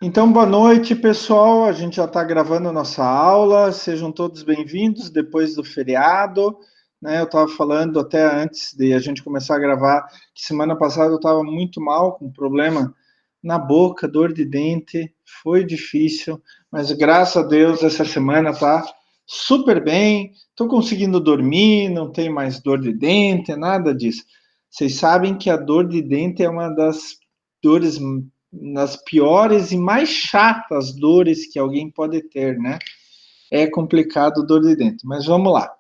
Então, boa noite, pessoal. A gente já está gravando a nossa aula. Sejam todos bem-vindos depois do feriado. Né? Eu estava falando até antes de a gente começar a gravar que semana passada eu estava muito mal, com problema na boca, dor de dente. Foi difícil, mas graças a Deus essa semana está super bem. Estou conseguindo dormir, não tenho mais dor de dente, nada disso. Vocês sabem que a dor de dente é uma das dores nas piores e mais chatas dores que alguém pode ter, né? É complicado dor de dente, mas vamos lá.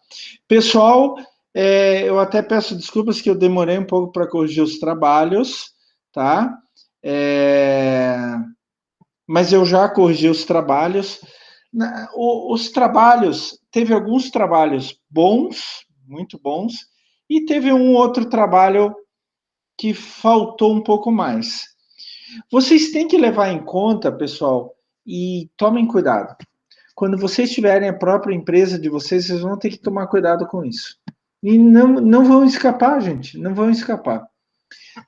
Pessoal, eu até peço desculpas que eu demorei um pouco para corrigir os trabalhos, tá? É, mas eu já corrigi os trabalhos. Os trabalhos, teve alguns trabalhos bons, muito bons, e teve um outro trabalho que faltou um pouco mais. Vocês têm que levar em conta, pessoal, e tomem cuidado. Quando vocês tiverem a própria empresa de vocês, vocês vão ter que tomar cuidado com isso. E não vão escapar, gente, não vão escapar.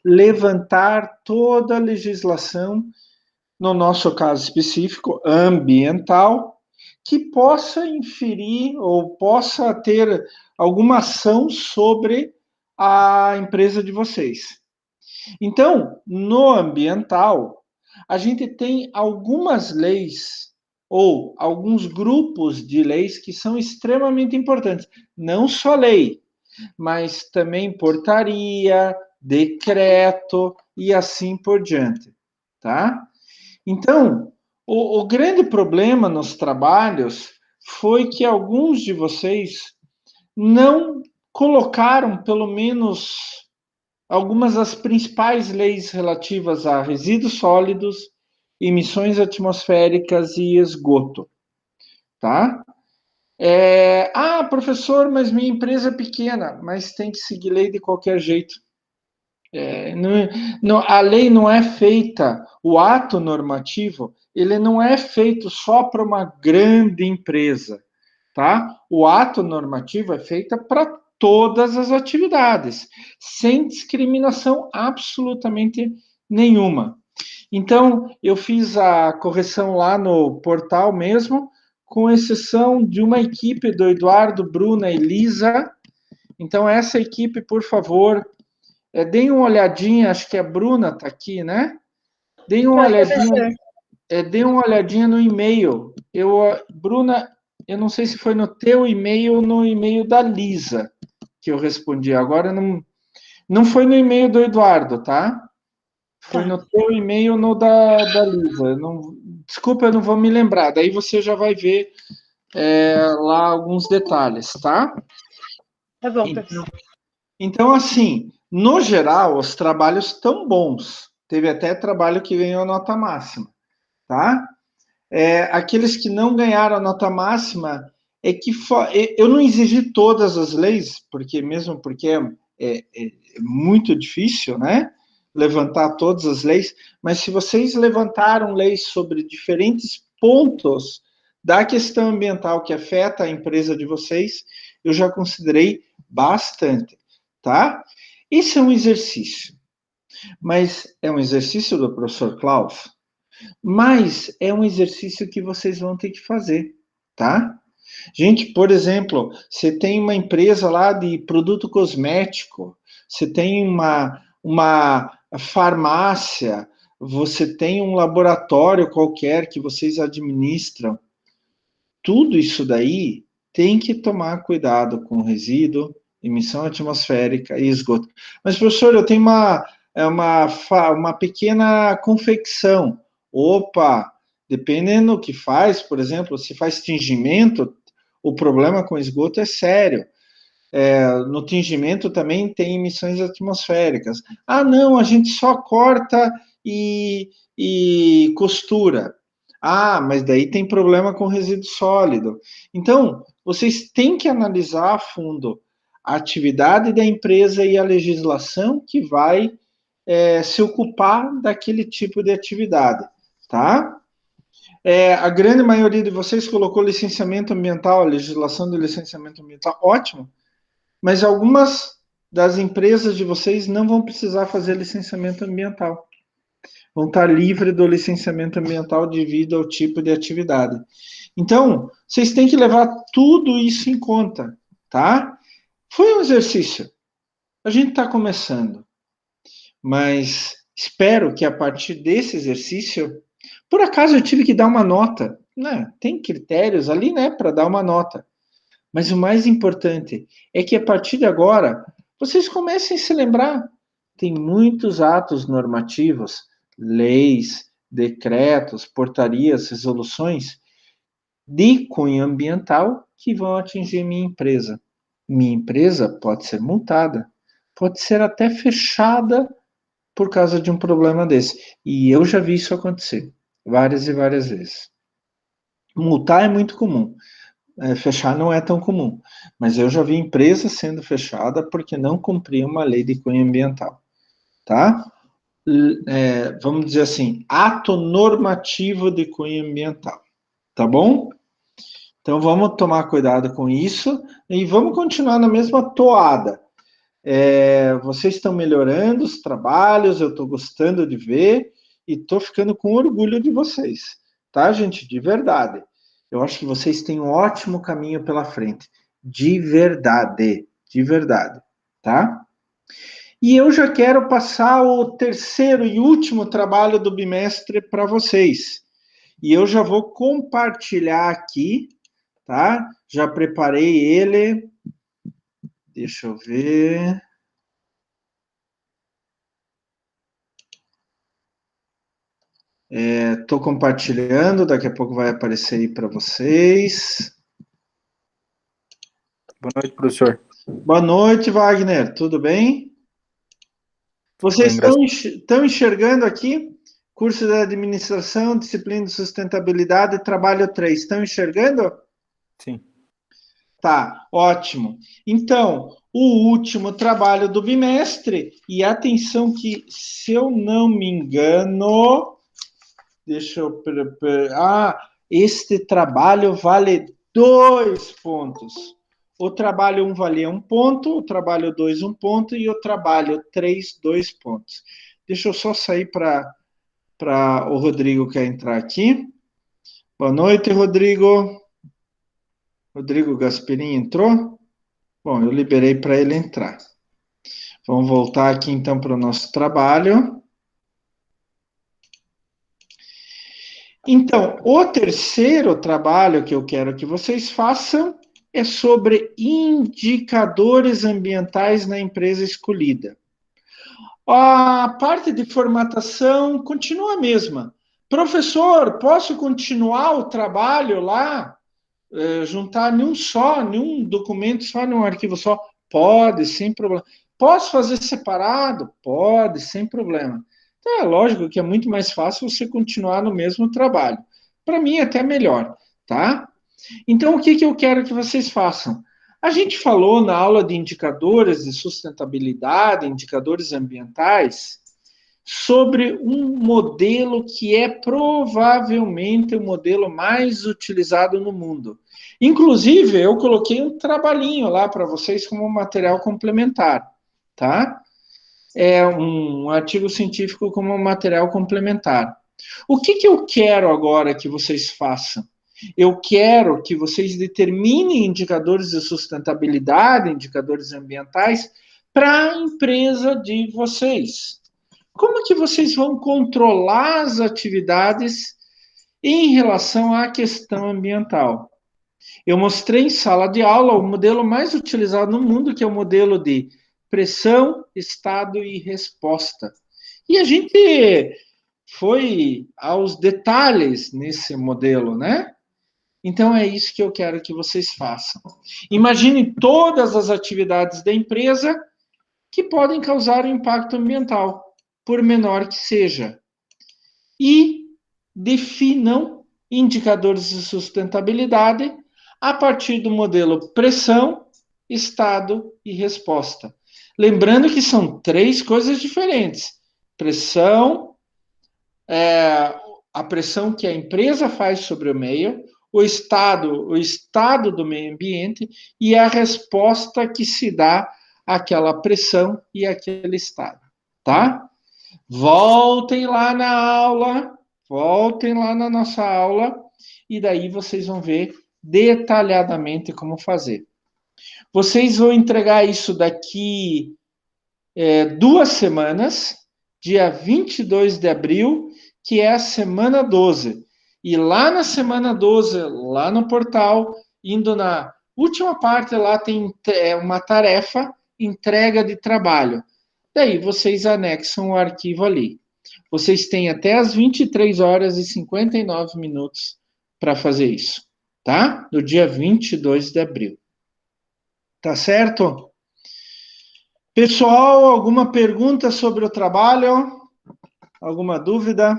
Levantar toda a legislação, no nosso caso específico, ambiental, que possa inferir ou possa ter alguma ação sobre a empresa de vocês. Então, no ambiental, a gente tem algumas leis ou alguns grupos de leis que são extremamente importantes. Não só lei, mas também portaria, decreto e assim por diante, tá? Então, o grande problema nos trabalhos foi que alguns de vocês não colocaram, pelo menos, algumas das principais leis relativas a resíduos sólidos, emissões atmosféricas e esgoto, tá? Professor, mas minha empresa é pequena, mas tem que seguir lei de qualquer jeito. A lei não é feita, o ato normativo, ele não é feito só para uma grande empresa, tá? O ato normativo é feito para todas as atividades, sem discriminação absolutamente nenhuma. Então, eu fiz a correção lá no portal mesmo, com exceção de uma equipe do Eduardo, Bruna e Lisa. Então, essa equipe, por favor, deem uma olhadinha, acho que a Bruna está aqui, né? Deem uma Oi, olhadinha, professor. deem uma olhadinha no e-mail. Bruna, eu não sei se foi no teu e-mail ou no e-mail da Lisa que eu respondi. Agora não foi no e-mail do Eduardo, tá? Foi Tá, no teu e-mail ou no da Lisa. Desculpa, eu não vou me lembrar. Daí você já vai ver lá alguns detalhes, tá? tá bom, Então, professor. então, assim, no geral, os trabalhos estão bons. Teve até trabalho que ganhou nota máxima, tá? Aqueles que não ganharam a nota máxima é que eu não exigi todas as leis, porque é muito difícil, né? Levantar todas as leis, mas se vocês levantaram leis sobre diferentes pontos da questão ambiental que afeta a empresa de vocês, eu já considerei bastante, tá? Esse é um exercício, mas é um exercício do professor Klaus, mas é um exercício que vocês vão ter que fazer, tá? Gente, por exemplo, você tem uma empresa lá de produto cosmético, você tem uma farmácia, você tem um laboratório qualquer que vocês administram. Tudo isso daí tem que tomar cuidado com resíduo, emissão atmosférica e esgoto. Mas, professor, eu tenho uma pequena confecção. Opa, dependendo do que faz, por exemplo, se faz tingimento, o problema com esgoto é sério. No tingimento também tem emissões atmosféricas. Ah, não, a gente só corta e costura. Ah, mas daí tem problema com resíduo sólido. Então, vocês têm que analisar a fundo a atividade da empresa e a legislação que vai se ocupar daquele tipo de atividade, tá? A grande maioria de vocês colocou licenciamento ambiental, a legislação de licenciamento ambiental, ótimo, mas algumas das empresas de vocês não vão precisar fazer licenciamento ambiental, vão estar livres do licenciamento ambiental devido ao tipo de atividade. Então, vocês têm que levar tudo isso em conta, tá? Foi um exercício. A gente está começando, mas espero que a partir desse exercício, por acaso eu tive que dar uma nota, né? Tem critérios ali, né, para dar uma nota. Mas o mais importante é que a partir de agora vocês comecem a se lembrar. Tem muitos atos normativos, leis, decretos, portarias, resoluções de cunho ambiental que vão atingir minha empresa. Minha empresa pode ser multada, pode ser até fechada por causa de um problema desse. E eu já vi isso acontecer várias e várias vezes. Multar é muito comum, fechar não é tão comum, mas eu já vi empresa sendo fechada porque não cumpria uma lei de cunho ambiental, tá? Vamos dizer assim, ato normativo de cunho ambiental, tá bom? Então vamos tomar cuidado com isso e vamos continuar na mesma toada. Vocês estão melhorando os trabalhos, eu estou gostando de ver e estou ficando com orgulho de vocês, tá, gente? De verdade. Eu acho que vocês têm um ótimo caminho pela frente. De verdade, tá? E eu já quero passar o terceiro e último trabalho do bimestre para vocês. E eu já vou compartilhar aqui, tá? Já preparei ele. Deixa eu ver. Estou compartilhando, daqui a pouco vai aparecer aí para vocês. Boa noite, professor. Boa noite, Wagner. Tudo bem? Vocês estão enxergando aqui? Curso de Administração, Disciplina de Sustentabilidade, Trabalho 3. Estão enxergando? Sim. Tá, ótimo. Então, o último trabalho do bimestre, e atenção que, se eu não me engano, deixa eu... este trabalho vale 2 pontos. O trabalho 1 valia 1 ponto, o trabalho 2, 1 ponto, e o trabalho 3, 2 pontos. Deixa eu só sair para o Rodrigo quer entrar aqui. Boa noite, Rodrigo. Rodrigo Gasperini entrou? Bom, eu liberei para ele entrar. Vamos voltar aqui então para o nosso trabalho. Então, o terceiro trabalho que eu quero que vocês façam é sobre indicadores ambientais na empresa escolhida. A parte de formatação continua a mesma. Professor, posso continuar o trabalho lá? Juntar nenhum documento só, num arquivo só? Pode, sem problema. Posso fazer separado? Pode, sem problema. Então, é lógico que é muito mais fácil você continuar no mesmo trabalho. Para mim, até melhor, tá? Então, o que eu quero que vocês façam? A gente falou na aula de indicadores de sustentabilidade, indicadores ambientais, sobre um modelo que é provavelmente o modelo mais utilizado no mundo. Inclusive, eu coloquei um trabalhinho lá para vocês como material complementar, tá? É um artigo científico como material complementar. O que eu quero agora que vocês façam? Eu quero que vocês determinem indicadores de sustentabilidade, indicadores ambientais, para a empresa de vocês. Como que vocês vão controlar as atividades em relação à questão ambiental? Eu mostrei em sala de aula o modelo mais utilizado no mundo, que é o modelo de pressão, estado e resposta. E a gente foi aos detalhes nesse modelo, né? Então é isso que eu quero que vocês façam. Imagine todas as atividades da empresa que podem causar um impacto ambiental, por menor que seja. E definam indicadores de sustentabilidade a partir do modelo pressão, estado e resposta. Lembrando que são 3 coisas diferentes. Pressão, a pressão que a empresa faz sobre o meio, o estado do meio ambiente e a resposta que se dá àquela pressão e àquele estado, tá? Voltem lá na aula, voltem lá na nossa aula, e daí vocês vão ver detalhadamente como fazer. Vocês vão entregar isso daqui 2 semanas, dia 22 de abril, que é a semana 12. E lá na semana 12, lá no portal, indo na última parte, lá tem uma tarefa, entrega de trabalho. Daí vocês anexam o arquivo ali. Vocês têm até as 23 horas e 59 minutos para fazer isso, tá? No dia 22 de abril. Tá certo? Pessoal, alguma pergunta sobre o trabalho? Alguma dúvida?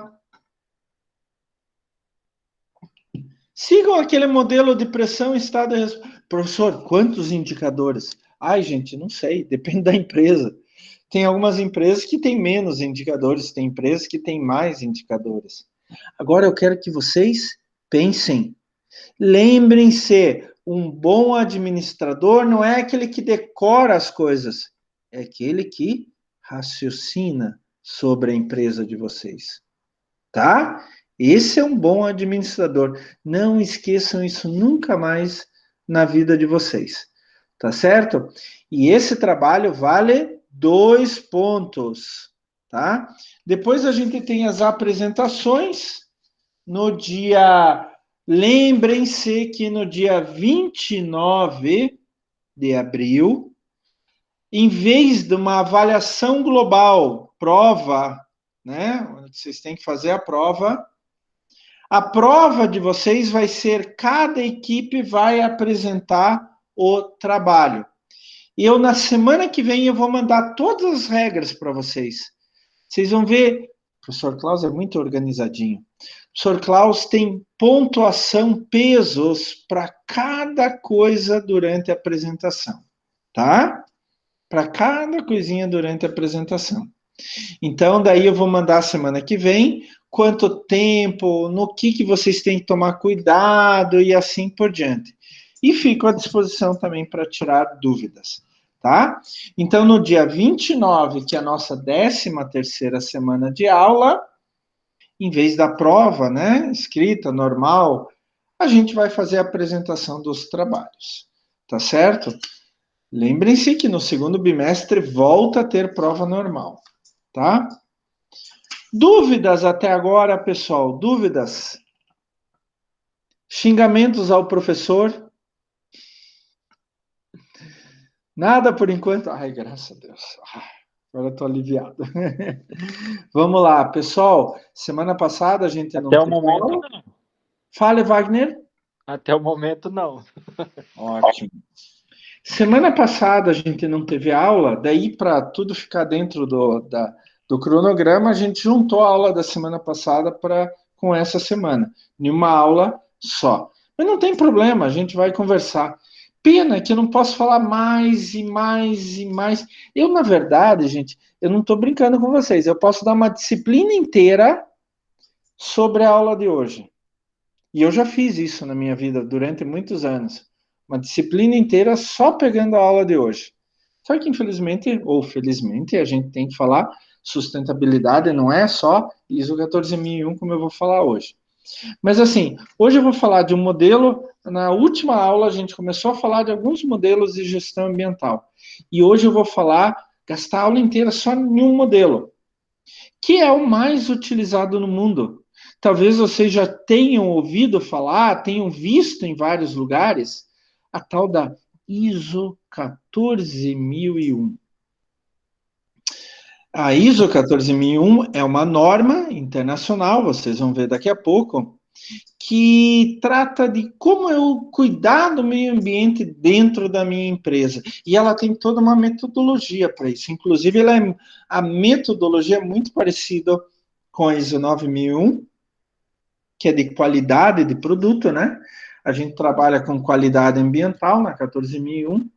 Sigam aquele modelo de pressão, estado e resposta. Professor, quantos indicadores? Ai, gente, não sei, depende da empresa. Tem algumas empresas que têm menos indicadores, tem empresas que têm mais indicadores. Agora eu quero que vocês pensem. Lembrem-se, um bom administrador não é aquele que decora as coisas, é aquele que raciocina sobre a empresa de vocês, tá? Esse é um bom administrador. Não esqueçam isso nunca mais na vida de vocês, tá certo? E esse trabalho vale 2 pontos, tá? Depois a gente tem as apresentações no dia. Lembrem-se que no dia 29 de abril, em vez de uma avaliação global, prova, né? Vocês têm que fazer a prova de vocês vai ser, cada equipe vai apresentar o trabalho. Eu, na semana que vem, eu vou mandar todas as regras para vocês. Vocês vão ver, o professor Klaus é muito organizadinho. O professor Klaus tem pontuação, pesos para cada coisa durante a apresentação, tá? Para cada coisinha durante a apresentação. Então, daí eu vou mandar semana que vem quanto tempo, no que vocês têm que tomar cuidado e assim por diante. E fico à disposição também para tirar dúvidas, tá? Então, no dia 29, que é a nossa 13ª semana de aula, em vez da prova, né, escrita, normal, a gente vai fazer a apresentação dos trabalhos, tá certo? Lembrem-se que no segundo bimestre volta a ter prova normal, tá? Dúvidas até agora, pessoal? Dúvidas? Xingamentos ao professor? Nada por enquanto? Ai, graças a Deus. Agora eu tô aliviado. Vamos lá, pessoal. Semana passada a gente não Até o teve momento, aula. não. Fale, Wagner. Até o momento, não. Ótimo. Semana passada a gente não teve aula, daí para tudo ficar dentro do cronograma, a gente juntou a aula da semana passada com essa semana, em uma aula só. Mas não tem problema, a gente vai conversar. Pena que eu não posso falar mais e mais e mais. Eu, na verdade, gente, eu não estou brincando com vocês, eu posso dar uma disciplina inteira sobre a aula de hoje. E eu já fiz isso na minha vida durante muitos anos. Uma disciplina inteira só pegando a aula de hoje. Só que, infelizmente, ou felizmente, a gente tem que falar sustentabilidade, não é só ISO 14001, como eu vou falar hoje. Mas, assim, hoje eu vou falar de um modelo. Na última aula, a gente começou a falar de alguns modelos de gestão ambiental. E hoje eu vou falar, gastar a aula inteira só em um modelo, que é o mais utilizado no mundo. Talvez vocês já tenham ouvido falar, tenham visto em vários lugares, a tal da ISO 14001. A ISO 14001 é uma norma internacional, vocês vão ver daqui a pouco, que trata de como eu cuidar do meio ambiente dentro da minha empresa. E ela tem toda uma metodologia para isso. Inclusive, a metodologia é muito parecida com a ISO 9001, que é de qualidade de produto, né? A gente trabalha com qualidade ambiental na 14001.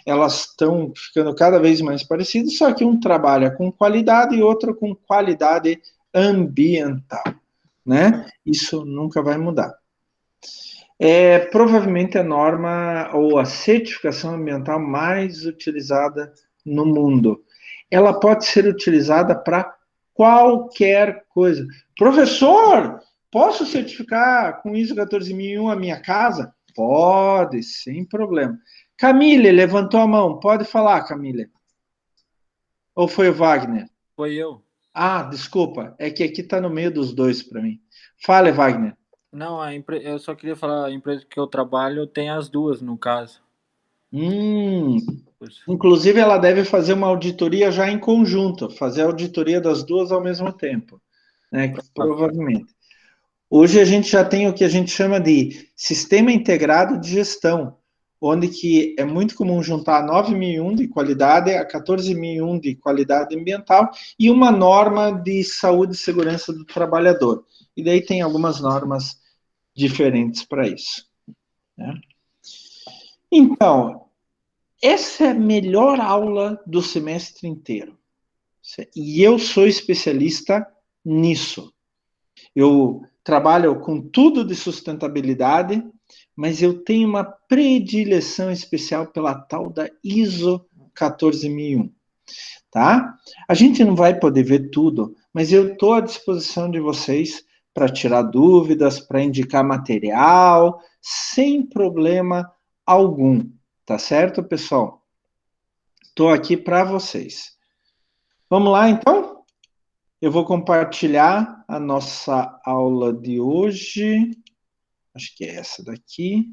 Elas estão ficando cada vez mais parecidas, só que um trabalha com qualidade e outro com qualidade ambiental, né? Isso nunca vai mudar. É provavelmente a norma ou a certificação ambiental mais utilizada no mundo. Ela pode ser utilizada para qualquer coisa. Professor, posso certificar com ISO 14001 a minha casa? Pode, sem problema. Camille, levantou a mão. Pode falar, Camille. Ou foi o Wagner? Foi eu. Ah, desculpa. É que aqui está no meio dos dois para mim. Fale, Wagner. Não, eu só queria falar, a empresa que eu trabalho tem as duas, no caso. Inclusive, ela deve fazer uma auditoria já em conjunto, fazer a auditoria das duas ao mesmo tempo, né? Provavelmente. Hoje a gente já tem o que a gente chama de sistema integrado de gestão, onde que é muito comum juntar a 9001 de qualidade, a 14001 de qualidade ambiental e uma norma de saúde e segurança do trabalhador. E daí tem algumas normas diferentes para isso, né? Então, essa é a melhor aula do semestre inteiro. E eu sou especialista nisso. Eu trabalho com tudo de sustentabilidade, mas eu tenho uma predileção especial pela tal da ISO 14001, tá? A gente não vai poder ver tudo, mas eu estou à disposição de vocês para tirar dúvidas, para indicar material, sem problema algum, tá certo, pessoal? Estou aqui para vocês. Vamos lá, então? Eu vou compartilhar a nossa aula de hoje. Acho que é essa daqui.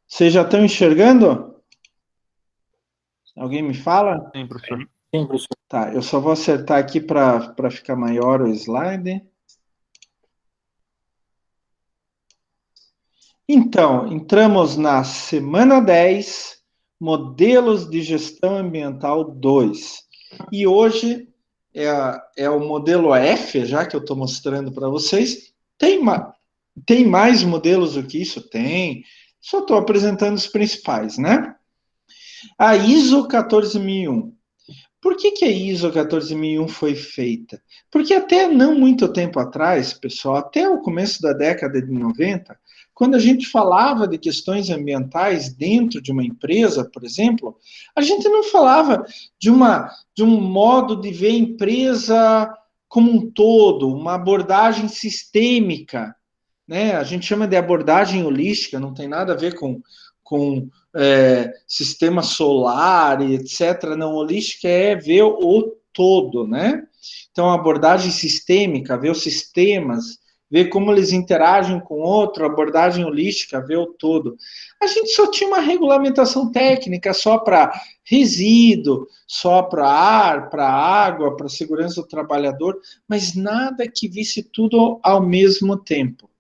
Vocês já estão enxergando? Alguém me fala? Sim, professor. Sim, professor. Tá, eu só vou acertar aqui para ficar maior o slide. Então, entramos na semana 10, modelos de gestão ambiental 2. E hoje é o modelo F, já que eu estou mostrando para vocês. Tem mais modelos do que isso? Tem. Só estou apresentando os principais, né? A ISO 14001. Por que a ISO 14001 foi feita? Porque até não muito tempo atrás, pessoal, até o começo da década de 90, quando a gente falava de questões ambientais dentro de uma empresa, por exemplo, a gente não falava de um modo de ver a empresa como um todo, uma abordagem sistêmica, né? A gente chama de abordagem holística, não tem nada a ver com sistema solar e etc. Não, holística é ver o todo, né? Então, abordagem sistêmica, ver os sistemas, ver como eles interagem com o outro, abordagem holística, ver o todo. A gente só tinha uma regulamentação técnica só para resíduo, só para ar, para água, para segurança do trabalhador, mas nada que visse tudo ao mesmo tempo.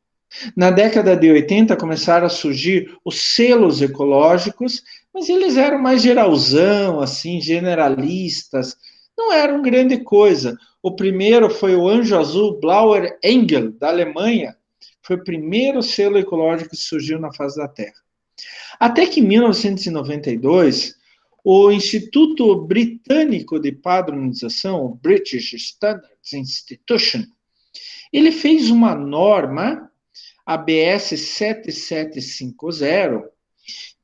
Na década de 80 começaram a surgir os selos ecológicos, mas eles eram mais geralzão, assim, generalistas, não eram grande coisa. O primeiro foi o Anjo Azul Blauer Engel, da Alemanha, foi o primeiro selo ecológico que surgiu na face da Terra. Até que em 1992, o Instituto Britânico de Padronização, o British Standards Institution, ele fez uma norma, a BS 7750,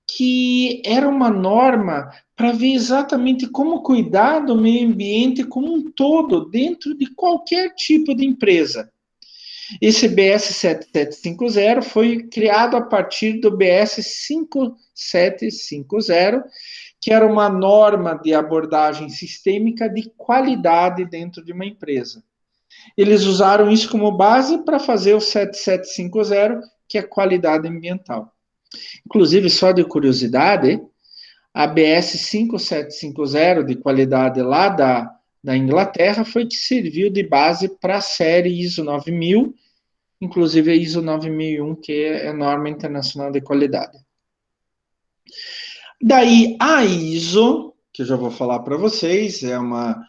que era uma norma para ver exatamente como cuidar do meio ambiente como um todo, dentro de qualquer tipo de empresa. Esse BS 7750 foi criado a partir do BS 5750, que era uma norma de abordagem sistêmica de qualidade dentro de uma empresa. Eles usaram isso como base para fazer o 7750, que é qualidade ambiental. Inclusive, só de curiosidade, a BS 5750 de qualidade lá da Inglaterra foi que serviu de base para a série ISO 9000, inclusive a ISO 9001, que é a norma internacional de qualidade. Daí, a ISO, que eu já vou falar para vocês, é uma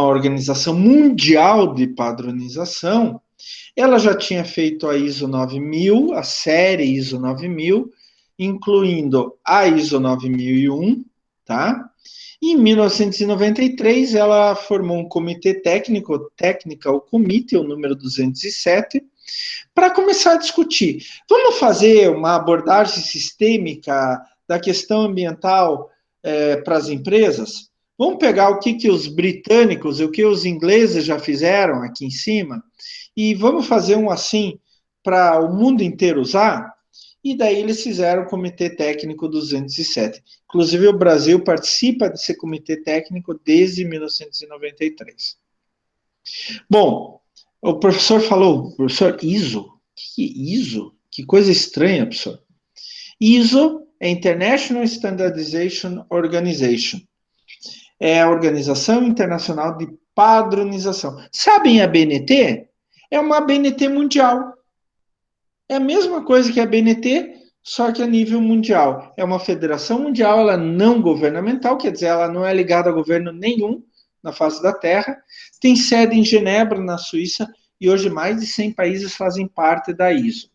organização mundial de padronização. Ela já tinha feito a ISO 9000, a série ISO 9000, incluindo a ISO 9001, tá? E em 1993, ela formou um comitê técnico, Technical Committee, o número 207, para começar a discutir. Vamos fazer uma abordagem sistêmica da questão ambiental para as empresas? Vamos pegar o que os britânicos, o que os ingleses já fizeram aqui em cima, e vamos fazer um assim para o mundo inteiro usar? E daí eles fizeram o Comitê Técnico 207. Inclusive, o Brasil participa desse Comitê Técnico desde 1993. Bom, o professor falou, professor, ISO? Que ISO? Que coisa estranha, professor. ISO é International Standardization Organization. É a Organização Internacional de Padronização. Sabem a BNT? É uma BNT mundial. É a mesma coisa que a BNT, só que a nível mundial. É uma federação mundial, ela não governamental, quer dizer, ela não é ligada a governo nenhum na face da Terra. Tem sede em Genebra, na Suíça, e hoje mais de 100 países fazem parte da ISO.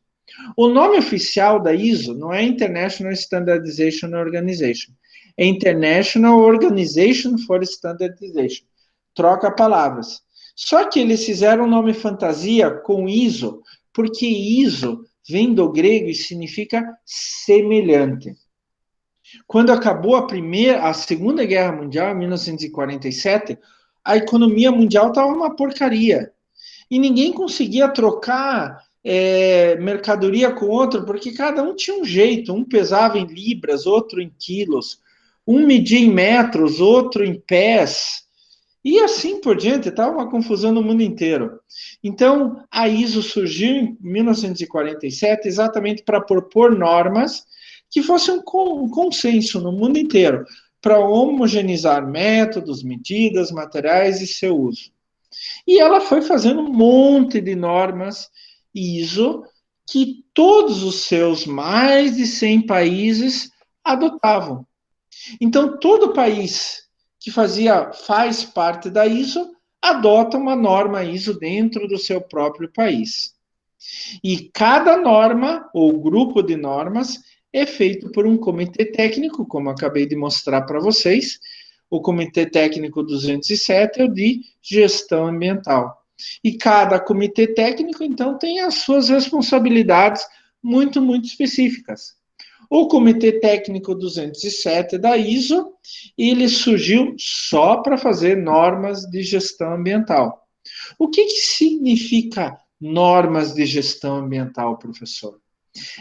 O nome oficial da ISO não é International Standardization Organization, é International Organization for Standardization. Troca palavras. Só que eles fizeram um nome fantasia com ISO, porque ISO vem do grego e significa semelhante. Quando acabou a Segunda Guerra Mundial, em 1947, a economia mundial estava uma porcaria. E ninguém conseguia trocar mercadoria com outro, porque cada um tinha um jeito. Um pesava em libras, outro em quilos. Um media em metros, outro em pés. E assim por diante, estava uma confusão no mundo inteiro. Então, a ISO surgiu em 1947 exatamente para propor normas que fossem um consenso no mundo inteiro, para homogeneizar métodos, medidas, materiais e seu uso. E ela foi fazendo um monte de normas ISO que todos os seus mais de 100 países adotavam. Então, todo país que faz parte da ISO adota uma norma ISO dentro do seu próprio país. E cada norma ou grupo de normas é feito por um comitê técnico, como acabei de mostrar para vocês. O Comitê Técnico 207 é o de gestão ambiental. E cada comitê técnico, então, tem as suas responsabilidades muito, muito específicas. O Comitê Técnico 207 da ISO, ele surgiu só para fazer normas de gestão ambiental. O que significa normas de gestão ambiental, professor?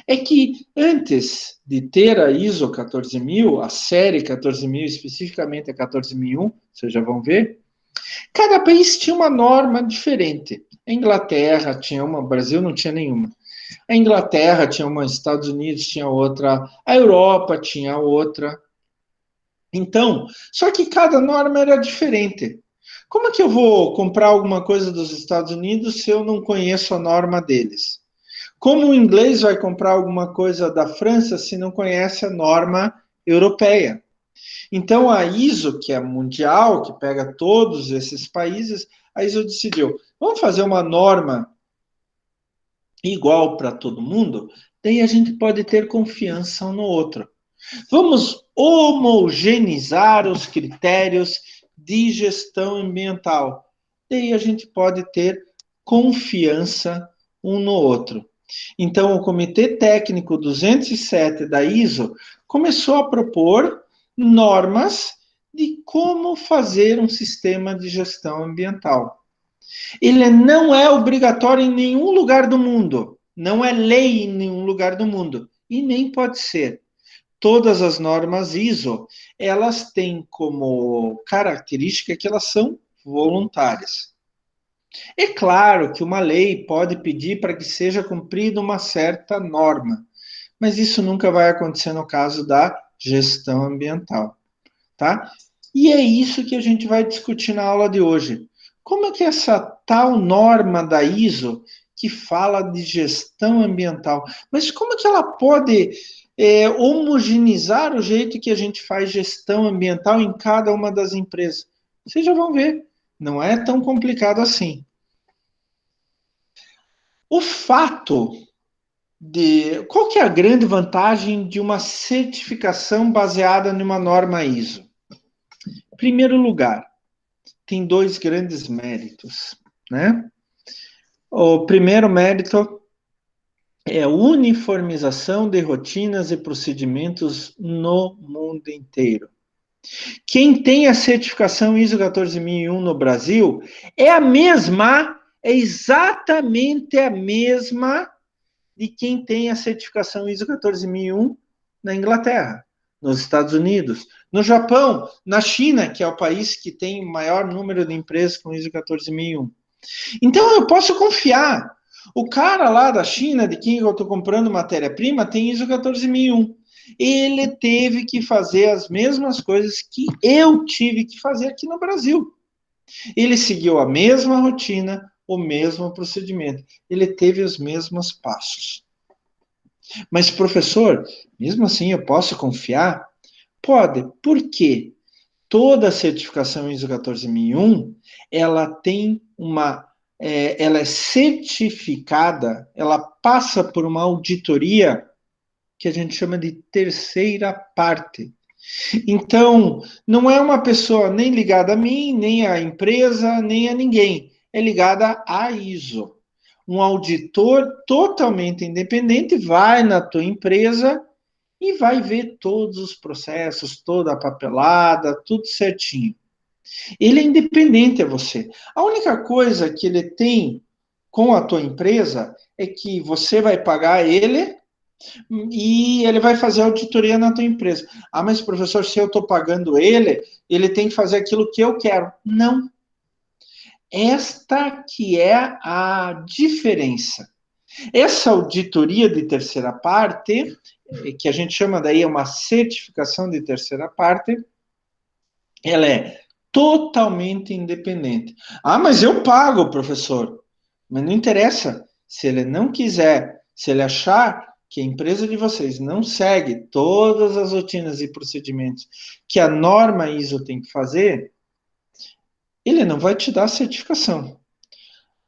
É que antes de ter a ISO 14000, a série 14000, especificamente a 14001, vocês já vão ver, cada país tinha uma norma diferente. A Inglaterra tinha uma, o Brasil não tinha nenhuma. A Inglaterra tinha uma, os Estados Unidos tinha outra, a Europa tinha outra. Então, só que cada norma era diferente. Como é que eu vou comprar alguma coisa dos Estados Unidos se eu não conheço a norma deles? Como o inglês vai comprar alguma coisa da França se não conhece a norma europeia? Então, a ISO, que é mundial, que pega todos esses países, a ISO decidiu, vamos fazer uma norma igual para todo mundo? Daí a gente pode ter confiança um no outro. Vamos homogeneizar os critérios de gestão ambiental. Daí a gente pode ter confiança um no outro. Então, o Comitê Técnico 207 da ISO começou a propor normas de como fazer um sistema de gestão ambiental. Ele não é obrigatório em nenhum lugar do mundo, não é lei em nenhum lugar do mundo, e nem pode ser. Todas as normas ISO, elas têm como característica que elas são voluntárias. É claro que uma lei pode pedir para que seja cumprida uma certa norma, mas isso nunca vai acontecer no caso da gestão ambiental, tá? E é isso que a gente vai discutir na aula de hoje. Como é que essa tal norma da ISO, que fala de gestão ambiental, mas como é que ela pode homogeneizar o jeito que a gente faz gestão ambiental em cada uma das empresas? Vocês já vão ver, não é tão complicado assim. O fato de... Qual que é a grande vantagem de uma certificação baseada numa norma ISO? Em primeiro lugar, tem dois grandes méritos, né? O primeiro mérito é a uniformização de rotinas e procedimentos no mundo inteiro. Quem tem a certificação ISO 14001 no Brasil é a mesma, é exatamente a mesma de quem tem a certificação ISO 14001 na Inglaterra, nos Estados Unidos, no Japão, na China, que é o país que tem o maior número de empresas com ISO 14001. Então, eu posso confiar. O cara lá da China, de quem eu estou comprando matéria-prima, tem ISO 14001. Ele teve que fazer as mesmas coisas que eu tive que fazer aqui no Brasil. Ele seguiu a mesma rotina, o mesmo procedimento. Ele teve os mesmos passos. Mas, professor, mesmo assim eu posso confiar? Pode. Por quê? Toda a certificação ISO 14001, ela tem ela é certificada, ela passa por uma auditoria que a gente chama de terceira parte. Então, não é uma pessoa nem ligada a mim, nem à empresa, nem a ninguém. É ligada à ISO. Um auditor totalmente independente vai na tua empresa e vai ver todos os processos, toda a papelada, tudo certinho. Ele é independente a você. A única coisa que ele tem com a tua empresa é que você vai pagar ele e ele vai fazer auditoria na tua empresa. Ah, mas professor, se eu estou pagando ele, ele tem que fazer aquilo que eu quero. Não. Esta que é a diferença. Essa auditoria de terceira parte, que a gente chama daí uma certificação de terceira parte, ela é totalmente independente. Ah, mas eu pago, professor. Mas não interessa. Se ele não quiser, se ele achar que a empresa de vocês não segue todas as rotinas e procedimentos que a norma ISO tem que fazer, ele não vai te dar a certificação.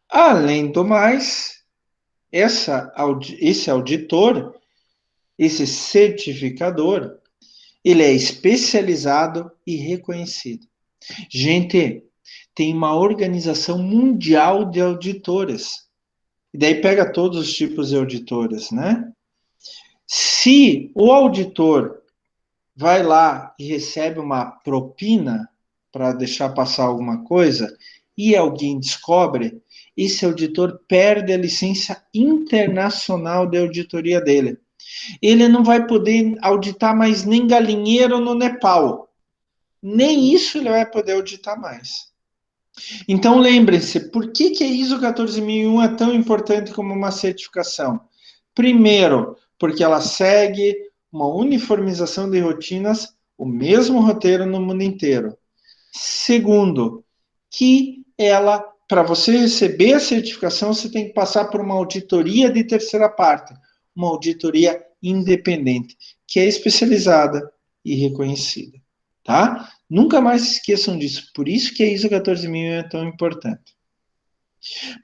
Além do mais, esse auditor, esse certificador, ele é especializado e reconhecido. Gente, tem uma organização mundial de auditores. E daí pega todos os tipos de auditores, né? Se o auditor vai lá e recebe uma propina para deixar passar alguma coisa e alguém descobre, esse auditor perde a licença internacional de auditoria dele. Ele não vai poder auditar mais nem galinheiro no Nepal. Nem isso ele vai poder auditar mais. Então, lembre-se, por que a ISO 14001 é tão importante como uma certificação? Primeiro, porque ela segue uma uniformização de rotinas, o mesmo roteiro no mundo inteiro. Segundo, que ela, para você receber a certificação, você tem que passar por uma auditoria de terceira parte, uma auditoria independente, que é especializada e reconhecida, tá? Nunca mais se esqueçam disso. Por isso que a ISO 14001 é tão importante.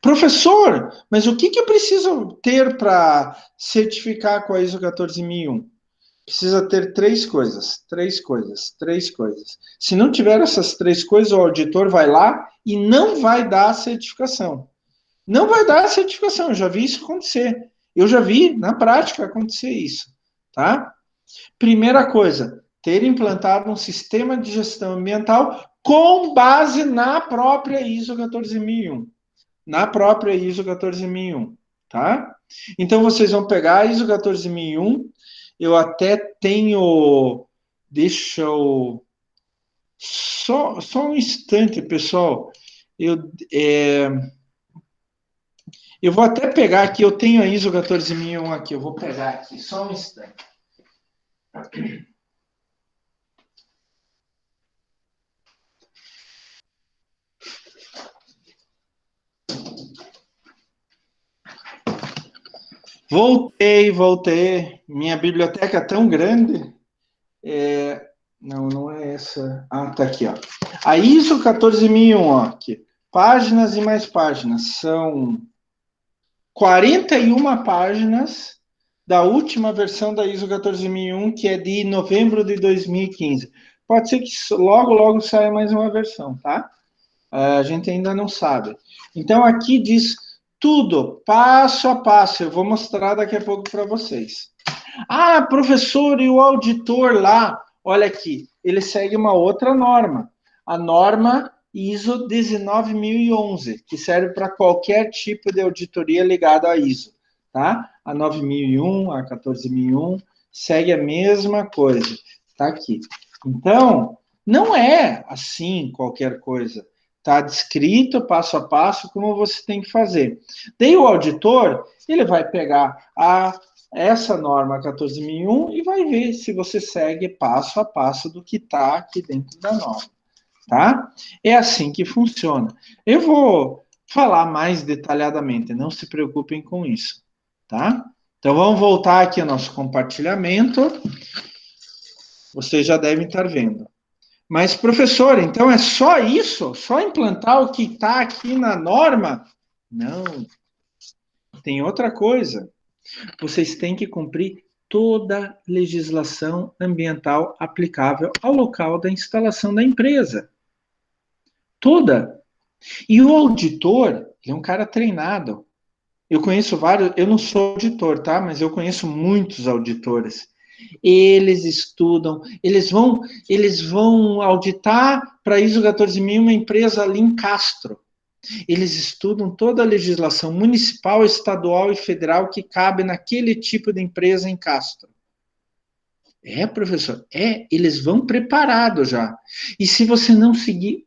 Professor, mas o que eu preciso ter para certificar com a ISO 14001? Precisa ter três coisas. Se não tiver essas três coisas, o auditor vai lá e não vai dar a certificação. Não vai dar a certificação, eu já vi isso acontecer. Eu já vi, na prática, acontecer isso, tá? Primeira coisa, ter implantado um sistema de gestão ambiental com base na própria ISO 14001. Na própria ISO 14001, tá? Então, vocês vão pegar a ISO 14001, eu até tenho... Deixa eu... Só um instante, pessoal. Eu vou até pegar aqui, eu tenho a ISO 14001 aqui, eu vou pegar aqui, só um instante. Voltei. Minha biblioteca é tão grande. Não é essa. Ah, tá aqui, ó. A ISO 14001, ó, aqui. Páginas e mais páginas. São 41 páginas da última versão da ISO 14001, que é de novembro de 2015. Pode ser que logo saia mais uma versão, tá? A gente ainda não sabe. Então, aqui diz tudo, passo a passo. Eu vou mostrar daqui a pouco para vocês. Ah, professor, e o auditor lá? Olha aqui. ele segue uma outra norma, a norma ISO 19011, que serve para qualquer tipo de auditoria ligada à ISO, tá? A 9001, a 14001, segue a mesma coisa, tá aqui. Então, não é assim qualquer coisa. Está descrito passo a passo como você tem que fazer. Daí o auditor, ele vai pegar essa norma 14.001 e vai ver se você segue passo a passo do que está aqui dentro da norma, tá? É assim que funciona. Eu vou falar mais detalhadamente, não se preocupem com isso, tá? Então vamos voltar aqui ao nosso compartilhamento. Vocês já devem estar vendo. Mas, professor, então é só isso? Só implantar o que está aqui na norma? Não. Tem outra coisa. Vocês têm que cumprir toda a legislação ambiental aplicável ao local da instalação da empresa. Toda. E o auditor é um cara treinado. Eu conheço vários, eu não sou auditor, tá? Mas eu conheço muitos auditores. Eles estudam, eles vão auditar para ISO 14.000 uma empresa ali em Castro. Eles estudam toda a legislação municipal, estadual e federal que cabe naquele tipo de empresa em Castro. É, professor, eles vão preparados já. E se você não seguir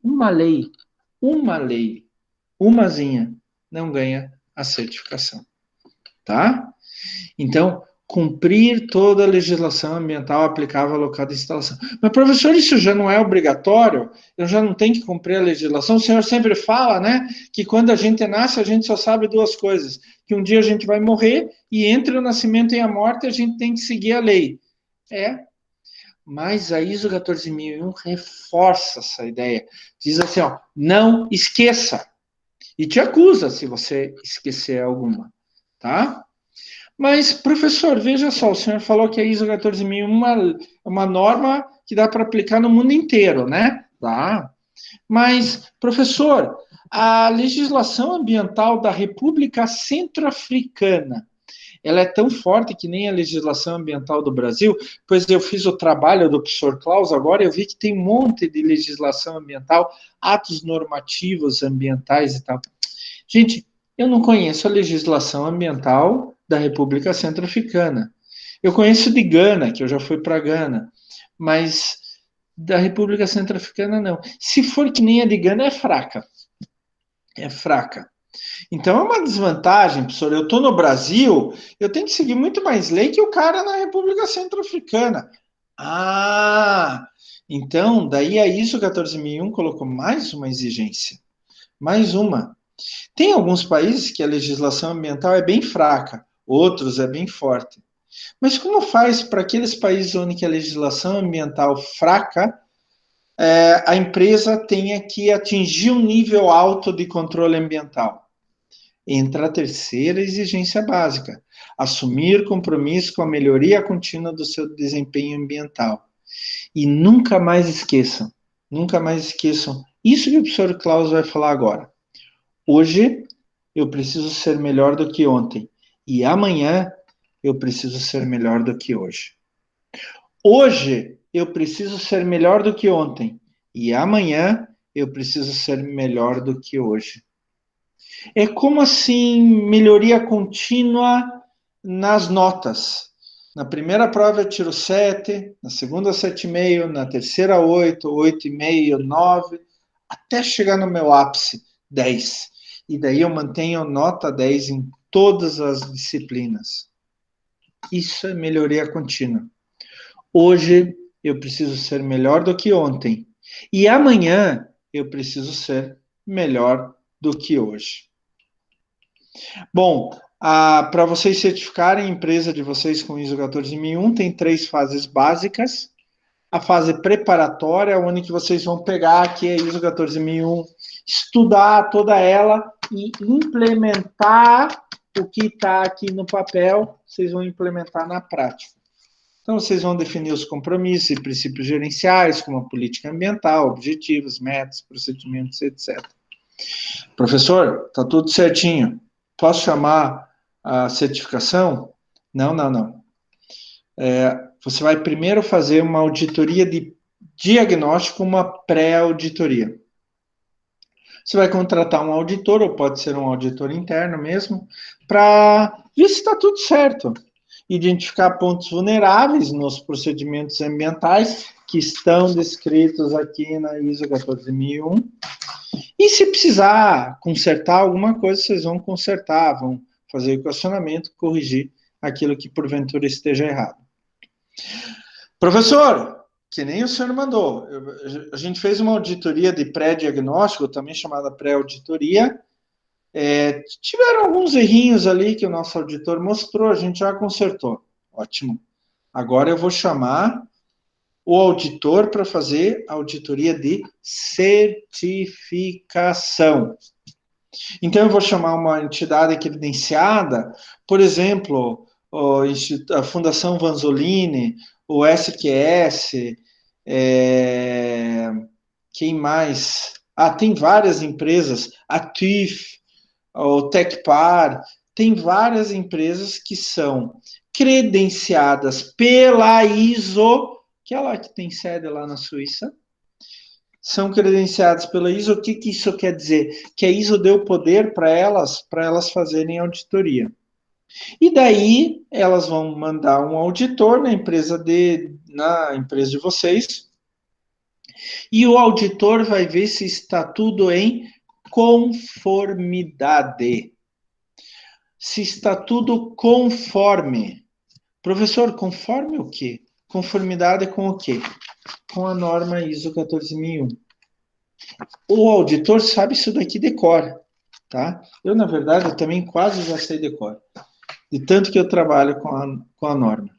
umazinha, não ganha a certificação, tá? Então, cumprir toda a legislação ambiental aplicável ao local de instalação. Mas, professor, isso já não é obrigatório? Eu já não tenho que cumprir a legislação? O senhor sempre fala, né, que quando a gente nasce, a gente só sabe duas coisas, que um dia a gente vai morrer e entre o nascimento e a morte a gente tem que seguir a lei. Mas a ISO 14.001 reforça essa ideia. Diz assim, ó, não esqueça. E te acusa se você esquecer alguma, tá? Mas, professor, veja só, o senhor falou que a ISO 14.001 é uma norma que dá para aplicar no mundo inteiro, né? Dá. Mas, professor, a legislação ambiental da República Centro-Africana, ela é tão forte que nem a legislação ambiental do Brasil, pois eu fiz o trabalho do professor Klaus agora, eu vi que tem um monte de legislação ambiental, atos normativos ambientais e tal. Gente, eu não conheço a legislação ambiental da República Centro-Africana. Eu conheço de Gana, que eu já fui para Gana, mas da República Centro-Africana não. Se for que nem a de Gana, é fraca. É fraca. Então é uma desvantagem, professor. Eu estou no Brasil, eu tenho que seguir muito mais lei que o cara na República Centro-Africana. Ah, então daí a ISO 14.001 colocou mais uma exigência. Mais uma. Tem alguns países que a legislação ambiental é bem fraca, outros é bem forte. Mas como faz para aqueles países onde a legislação ambiental fraca, a empresa tenha que atingir um nível alto de controle ambiental? Entra a terceira exigência básica: assumir compromisso com a melhoria contínua do seu desempenho ambiental. E nunca mais esqueçam, isso que o professor Klaus vai falar agora. Hoje eu preciso ser melhor do que ontem. E amanhã eu preciso ser melhor do que hoje. Hoje eu preciso ser melhor do que ontem. E amanhã eu preciso ser melhor do que hoje. É como assim melhoria contínua nas notas. Na primeira prova eu tiro 7, na segunda 7,5, na terceira 8, 8,5, 9, até chegar no meu ápice, 10. E daí eu mantenho nota 10 em todas as disciplinas. Isso é melhoria contínua. Hoje eu preciso ser melhor do que ontem. E amanhã eu preciso ser melhor do que hoje. Bom, para vocês certificarem a empresa de vocês com ISO 14.001, tem 3 fases básicas. A fase preparatória, onde que vocês vão pegar aqui a ISO 14.001, estudar toda ela e implementar o que está aqui no papel, vocês vão implementar na prática. Então, vocês vão definir os compromissos e princípios gerenciais, como a política ambiental, objetivos, metas, procedimentos, etc. Professor, está tudo certinho. Posso chamar a certificação? Não. Você vai primeiro fazer uma auditoria diagnóstico, uma pré-auditoria. Você vai contratar um auditor, ou pode ser um auditor interno mesmo, para ver se está tudo certo. Identificar pontos vulneráveis nos procedimentos ambientais que estão descritos aqui na ISO 14001. E se precisar consertar alguma coisa, vocês vão consertar, vão fazer o equacionamento, corrigir aquilo que porventura esteja errado. Professor, que nem o senhor mandou, a gente fez uma auditoria de pré-diagnóstico, também chamada pré-auditoria. Tiveram alguns errinhos ali que o nosso auditor mostrou, a gente já consertou. Ótimo. Agora eu vou chamar o auditor para fazer a auditoria de certificação. Então, eu vou chamar uma entidade credenciada, por exemplo, a Fundação Vanzolini, o SQS, quem mais? Tem várias empresas, a TÜV, o Tecpar, tem várias empresas que são credenciadas pela ISO, que é lá que tem sede lá na Suíça, são credenciadas pela ISO. O que isso quer dizer? Que a ISO deu poder para elas fazerem auditoria. E daí elas vão mandar um auditor na empresa de vocês, e o auditor vai ver se está tudo em conformidade. Se está tudo conforme. Professor, conforme o quê? Conformidade com o quê? Com a norma ISO 14001. O auditor sabe isso daqui de cor, tá? Eu, na verdade, eu também quase já sei de cor, de tanto que eu trabalho com a norma.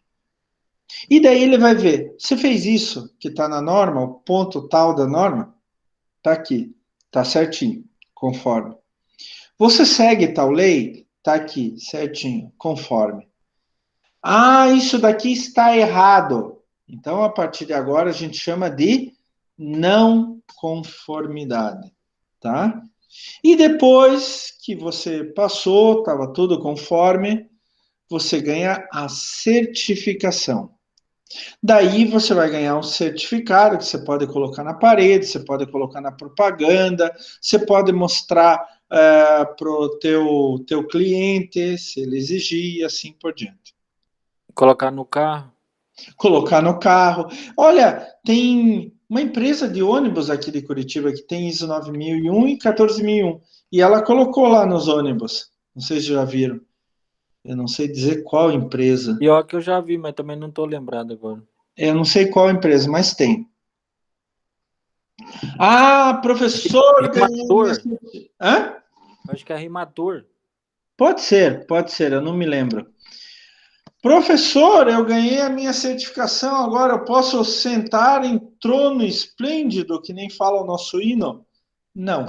E daí ele vai ver, você fez isso que está na norma, o ponto tal da norma, está aqui, está certinho, conforme. Você segue tal lei, está aqui, certinho, conforme. Isso daqui está errado. Então, a partir de agora, a gente chama de não conformidade, tá? E depois que você passou, estava tudo conforme, você ganha a certificação. Daí você vai ganhar um certificado que você pode colocar na parede, você pode colocar na propaganda, você pode mostrar para o teu cliente, se ele exigir, e assim por diante. Colocar no carro? Colocar no carro. Olha, tem uma empresa de ônibus aqui de Curitiba que tem ISO 9001 e 14001, e ela colocou lá nos ônibus. Não sei se já viram. Eu não sei dizer qual empresa. Pior que eu já vi, mas também não estou lembrado agora. Eu não sei qual empresa, mas tem. Professor, ganhei minha... Rimator? Hã? Acho que é Rimator. Pode ser, eu não me lembro. Professor, eu ganhei a minha certificação, agora eu posso sentar em trono esplêndido, que nem fala o nosso hino? Não.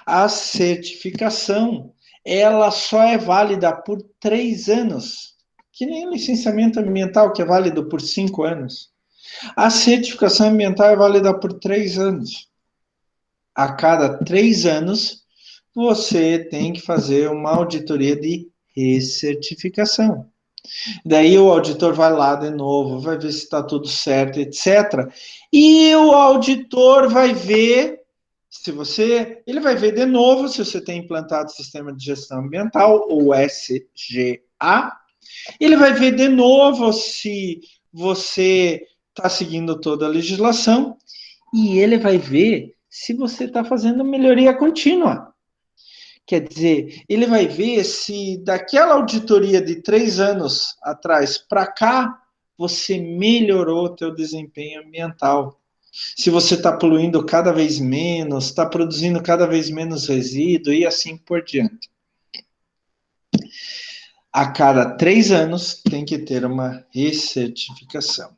A certificação, ela só é válida por 3 anos, que nem o licenciamento ambiental, que é válido por 5 anos. A certificação ambiental é válida por 3 anos. A cada 3 anos, você tem que fazer uma auditoria de recertificação. Daí o auditor vai lá de novo, vai ver se está tudo certo, etc. E o auditor vai ver ele vai ver de novo se você tem implantado o Sistema de Gestão Ambiental, ou SGA. Ele vai ver de novo se você está seguindo toda a legislação, e ele vai ver se você está fazendo melhoria contínua. Quer dizer, ele vai ver se daquela auditoria de 3 anos atrás para cá, você melhorou o teu desempenho ambiental. Se você está poluindo cada vez menos, está produzindo cada vez menos resíduo e assim por diante. A cada 3 anos tem que ter uma recertificação.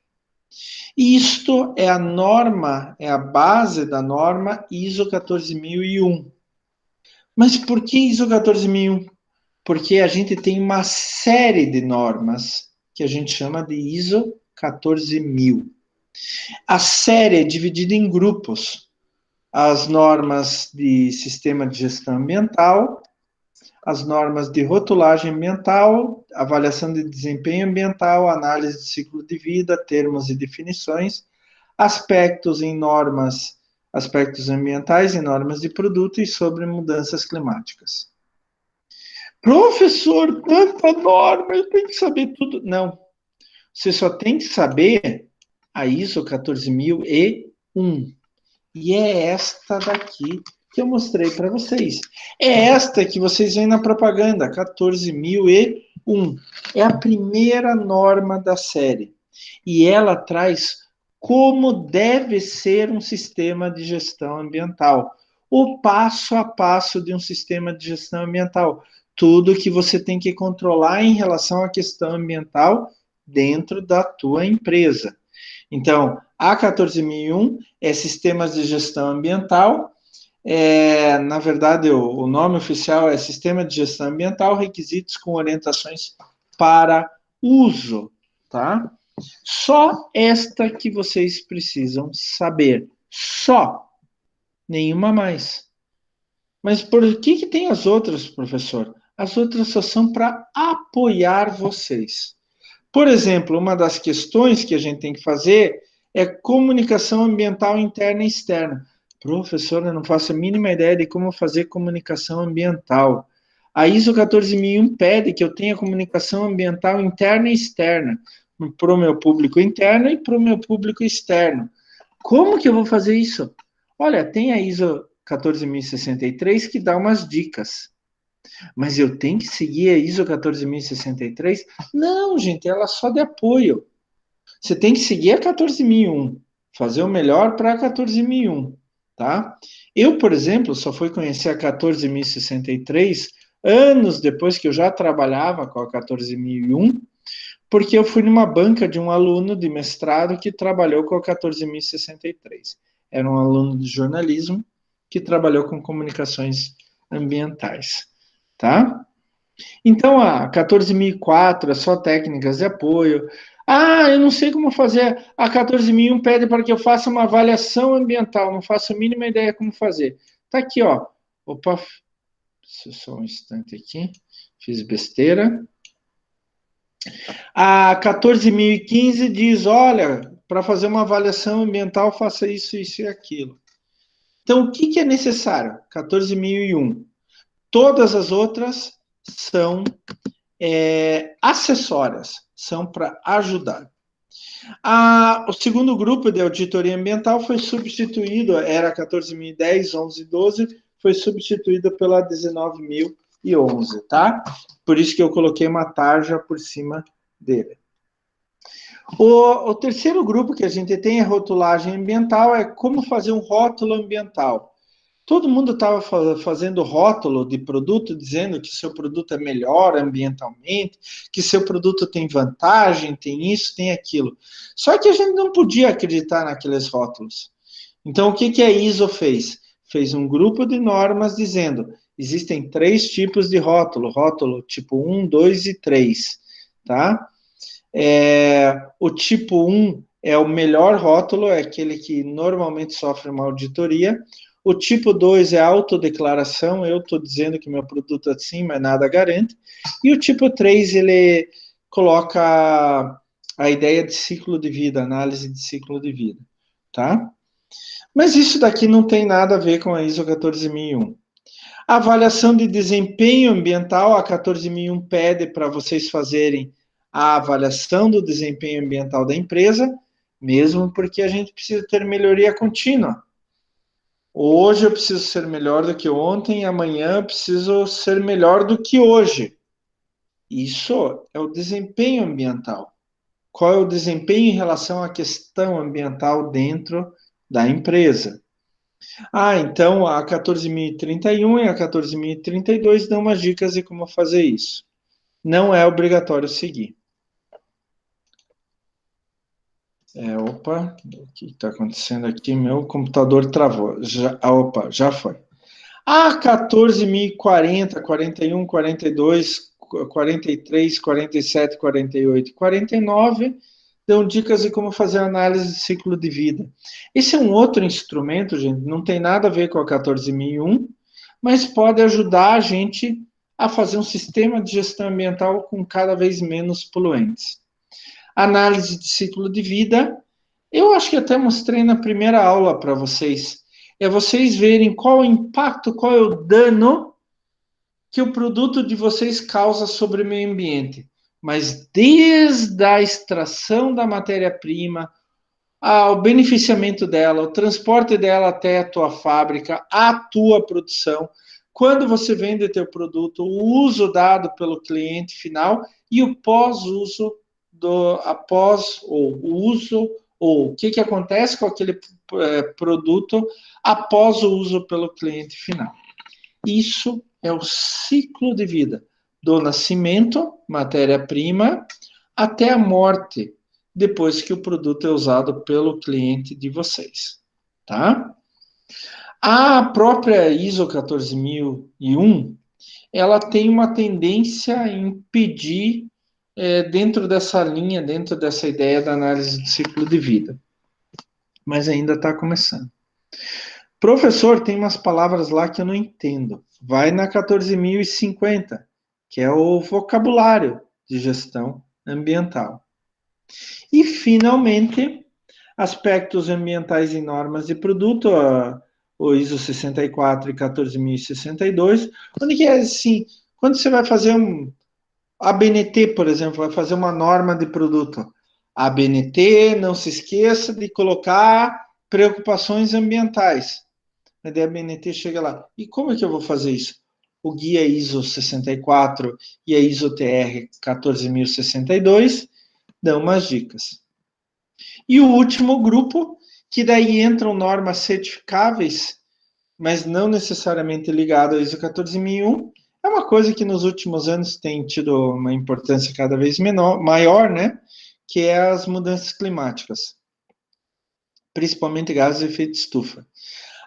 Isto é a norma, é a base da norma ISO 14001. Mas por que ISO 14001? Porque a gente tem uma série de normas que a gente chama de ISO 14000. A série é dividida em grupos. As normas de sistema de gestão ambiental, as normas de rotulagem ambiental, avaliação de desempenho ambiental, análise de ciclo de vida, termos e definições, aspectos em normas, aspectos ambientais em normas de produto e sobre mudanças climáticas. Professor, tanta norma, eu tenho que saber tudo. Não, você só tem que saber a ISO 14001. E é esta daqui que eu mostrei para vocês. É esta que vocês veem na propaganda, 14001. É a primeira norma da série. E ela traz como deve ser um sistema de gestão ambiental. O passo a passo de um sistema de gestão ambiental. Tudo que você tem que controlar em relação à questão ambiental dentro da tua empresa. Então, a 14001 é Sistemas de Gestão Ambiental. Na verdade, o nome oficial é Sistema de Gestão Ambiental, Requisitos com Orientações para Uso, tá? Só esta que vocês precisam saber. Só. Nenhuma mais. Mas por que tem as outras, professor? As outras só são para apoiar vocês. Por exemplo, uma das questões que a gente tem que fazer é comunicação ambiental interna e externa. Professor, eu não faço a mínima ideia de como fazer comunicação ambiental. A ISO 14001 pede que eu tenha comunicação ambiental interna e externa para o meu público interno e para o meu público externo. Como que eu vou fazer isso? Olha, tem a ISO 14063 que dá umas dicas. Mas eu tenho que seguir a ISO 14063? Não, gente, ela é só de apoio. Você tem que seguir a 14001, fazer o melhor para a 14001, tá? Eu, por exemplo, só fui conhecer a 14063 anos depois que eu já trabalhava com a 14001, porque eu fui numa banca de um aluno de mestrado que trabalhou com a 14063. Era um aluno de jornalismo que trabalhou com comunicações ambientais, tá? Então, a 14004 é só técnicas de apoio. Ah, eu não sei como fazer. A 14001 pede para que eu faça uma avaliação ambiental, não faço a mínima ideia como fazer. Tá aqui, ó. Opa, só um instante aqui. Fiz besteira. A 14015 diz, olha, para fazer uma avaliação ambiental, faça isso, isso e aquilo. Então, o que é necessário? 14001. Todas as outras são acessórias, são para ajudar. O segundo grupo de auditoria ambiental foi substituído, era 14.010, 11 e 12, foi substituído pela 19.011, tá? Por isso que eu coloquei uma tarja por cima dele. O terceiro grupo que a gente tem é rotulagem ambiental, é como fazer um rótulo ambiental. Todo mundo estava fazendo rótulo de produto, dizendo que seu produto é melhor ambientalmente, que seu produto tem vantagem, tem isso, tem aquilo. Só que a gente não podia acreditar naqueles rótulos. Então, o que a ISO fez? Fez um grupo de normas dizendo, existem 3 tipos de rótulo, rótulo tipo 1, 2 e 3, tá? O tipo 1 é o melhor rótulo, é aquele que normalmente sofre uma auditoria. O tipo 2 é autodeclaração, eu estou dizendo que meu produto é assim, mas nada garante. E o tipo 3, ele coloca a ideia de ciclo de vida, análise de ciclo de vida, tá? Mas isso daqui não tem nada a ver com a ISO 14001. A avaliação de desempenho ambiental, a 14001 pede para vocês fazerem a avaliação do desempenho ambiental da empresa, mesmo porque a gente precisa ter melhoria contínua. Hoje eu preciso ser melhor do que ontem, amanhã eu preciso ser melhor do que hoje. Isso é o desempenho ambiental. Qual é o desempenho em relação à questão ambiental dentro da empresa? Então a 14.031 e a 14.032 dão umas dicas de como fazer isso. Não é obrigatório seguir. O que está acontecendo aqui? Meu computador travou. Já foi. 14.040, 41, 42, 43, 47, 48, 49 dão dicas de como fazer análise de ciclo de vida. Esse é um outro instrumento, gente, não tem nada a ver com a 14.001, mas pode ajudar a gente a fazer um sistema de gestão ambiental com cada vez menos poluentes. Análise de ciclo de vida Eu acho que até mostrei na primeira aula para vocês. É vocês verem qual o impacto, qual é o dano que o produto de vocês causa sobre o meio ambiente. Mas desde a extração da matéria-prima, ao beneficiamento dela, o transporte dela até a tua fábrica, a tua produção, quando você vende teu produto, o uso dado pelo cliente final e o pós-uso do após ou o uso ou o que acontece com aquele produto após o uso pelo cliente final. Isso é o ciclo de vida do nascimento, matéria-prima, até a morte, depois que o produto é usado pelo cliente de vocês, tá? A própria ISO 14001, ela tem uma tendência em pedir, dentro dessa linha, dentro dessa ideia da análise do ciclo de vida, mas ainda está começando. Professor, tem umas palavras lá que eu não entendo. Vai na 14.050, que é o vocabulário de gestão ambiental. E, finalmente, aspectos ambientais e normas de produto, o ISO 64 e 14.062, onde que é assim, quando você vai fazer um ABNT, por exemplo, vai fazer uma norma de produto. ABNT, não se esqueça de colocar preocupações ambientais. A ABNT chega lá. E como é que eu vou fazer isso? O guia ISO 64 e a ISO TR 14.062 dão umas dicas. E o último grupo, que daí entram normas certificáveis, mas não necessariamente ligado ao ISO 14.001, é uma coisa que nos últimos anos tem tido uma importância cada vez maior, né? Que é as mudanças climáticas, principalmente gases de efeito estufa.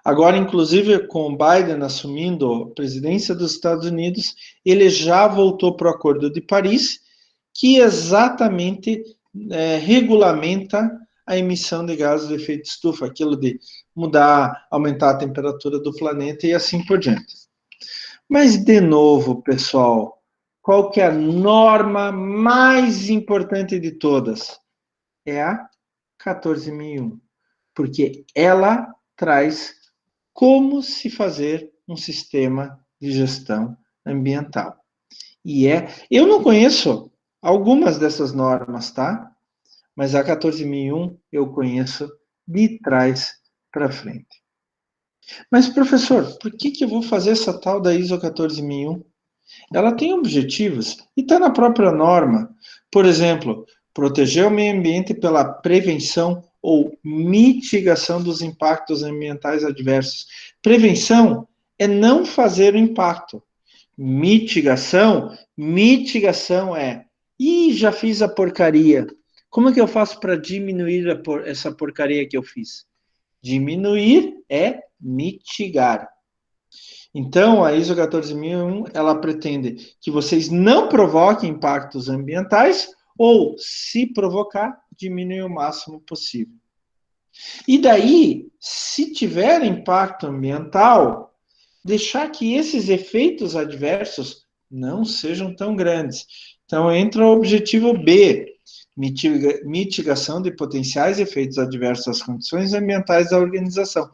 Agora, inclusive, com o Biden assumindo a presidência dos Estados Unidos, ele já voltou para o Acordo de Paris, que exatamente regulamenta a emissão de gases de efeito estufa, aquilo de mudar, aumentar a temperatura do planeta e assim por diante. Mas, de novo, pessoal, qual que é a norma mais importante de todas? É a 14.001, porque ela traz como se fazer um sistema de gestão ambiental. Eu não conheço algumas dessas normas, tá? Mas a 14.001 eu conheço de trás para frente. Mas, professor, por que eu vou fazer essa tal da ISO 14.001? Ela tem objetivos e está na própria norma. Por exemplo, proteger o meio ambiente pela prevenção ou mitigação dos impactos ambientais adversos. Prevenção é não fazer o impacto. Mitigação é, já fiz a porcaria. Como é que eu faço para diminuir essa porcaria que eu fiz? Diminuir é mitigar. Então, a ISO 14.001, ela pretende que vocês não provoquem impactos ambientais ou, se provocar, diminuir o máximo possível. E daí, se tiver impacto ambiental, deixar que esses efeitos adversos não sejam tão grandes. Então, entra o objetivo B, mitigação de potenciais efeitos adversos às condições ambientais da organização.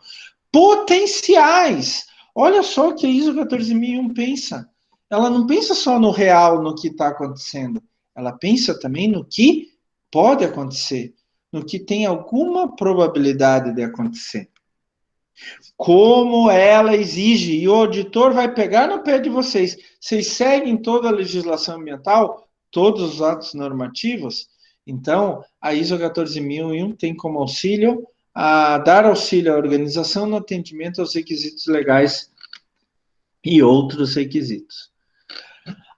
Potenciais! Olha só o que a ISO 14.001 pensa. Ela não pensa só no real, no que está acontecendo. Ela pensa também no que pode acontecer, no que tem alguma probabilidade de acontecer. Como ela exige, e o auditor vai pegar no pé de vocês. Vocês seguem toda a legislação ambiental, todos os atos normativos? Então, a ISO 14.001 tem como auxílio a dar auxílio à organização no atendimento aos requisitos legais e outros requisitos.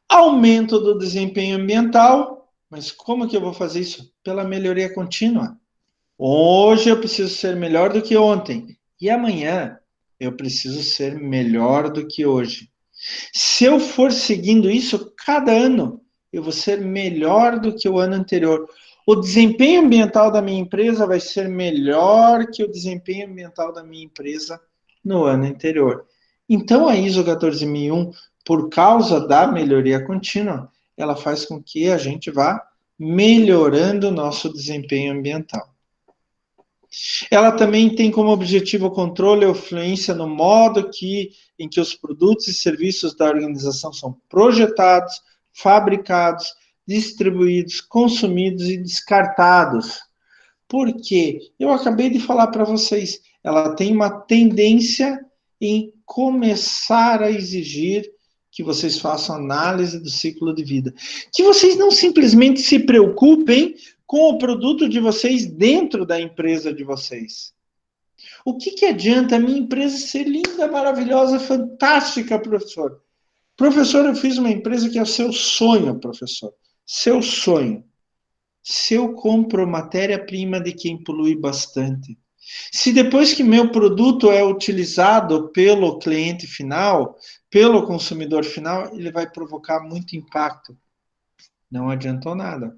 Aumento do desempenho ambiental, mas como que eu vou fazer isso? Pela melhoria contínua. Hoje eu preciso ser melhor do que ontem, e amanhã eu preciso ser melhor do que hoje. Se eu for seguindo isso, cada ano eu vou ser melhor do que o ano anterior. O desempenho ambiental da minha empresa vai ser melhor que o desempenho ambiental da minha empresa no ano anterior. Então, a ISO 14.001, por causa da melhoria contínua, ela faz com que a gente vá melhorando o nosso desempenho ambiental. Ela também tem como objetivo o controle e a influência no modo em que os produtos e serviços da organização são projetados, fabricados, distribuídos, consumidos e descartados. Por quê? Eu acabei de falar para vocês, ela tem uma tendência em começar a exigir que vocês façam análise do ciclo de vida. Que vocês não simplesmente se preocupem com o produto de vocês dentro da empresa de vocês. O que adianta a minha empresa ser linda, maravilhosa, fantástica, professor? Professor, eu fiz uma empresa que é o seu sonho, professor. Seu sonho. Se eu compro matéria-prima de quem polui bastante, se depois que meu produto é utilizado pelo cliente final, pelo consumidor final, ele vai provocar muito impacto. Não adiantou nada.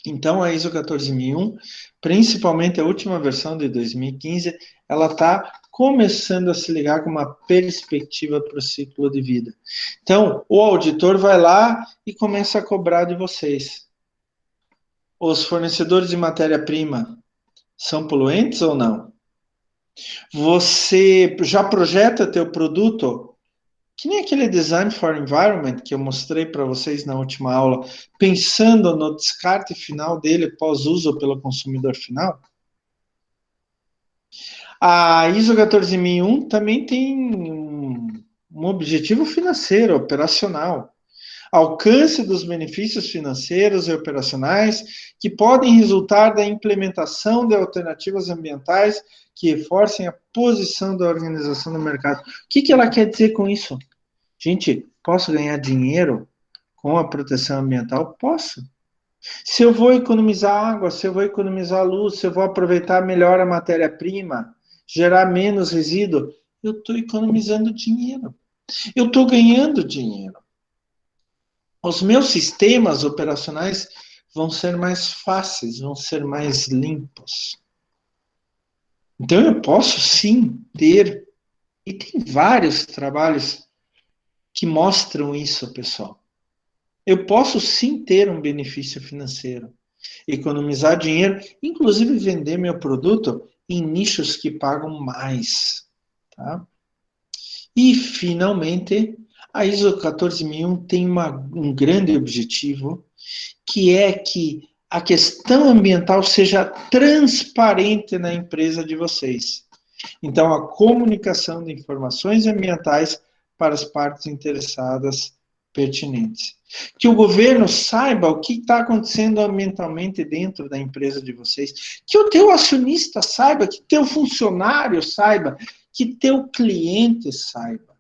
Então, a ISO 14001, principalmente a última versão de 2015, ela está começando a se ligar com uma perspectiva para o ciclo de vida. Então, o auditor vai lá e começa a cobrar de vocês. Os fornecedores de matéria-prima são poluentes ou não? Você já projeta teu produto, que nem aquele Design for Environment que eu mostrei para vocês na última aula, pensando no descarte final dele pós-uso pelo consumidor final? A ISO 14001 também tem um objetivo financeiro, operacional. Alcance dos benefícios financeiros e operacionais que podem resultar da implementação de alternativas ambientais que reforcem a posição da organização no mercado. O que ela quer dizer com isso? Gente, posso ganhar dinheiro com a proteção ambiental? Posso. Se eu vou economizar água, se eu vou economizar luz, se eu vou aproveitar melhor a matéria-prima, gerar menos resíduo, eu estou economizando dinheiro. Eu estou ganhando dinheiro. Os meus sistemas operacionais vão ser mais fáceis, vão ser mais limpos. Então eu posso sim ter, e tem vários trabalhos que mostram isso, pessoal. Eu posso sim ter um benefício financeiro, economizar dinheiro, inclusive vender meu produto em nichos que pagam mais. Tá? E, finalmente, a ISO 14001 tem um grande objetivo, que é que a questão ambiental seja transparente na empresa de vocês. Então, a comunicação de informações ambientais para as partes interessadas pertinentes. Que o governo saiba o que está acontecendo ambientalmente dentro da empresa de vocês. Que o teu acionista saiba, que teu funcionário saiba, que teu cliente saiba.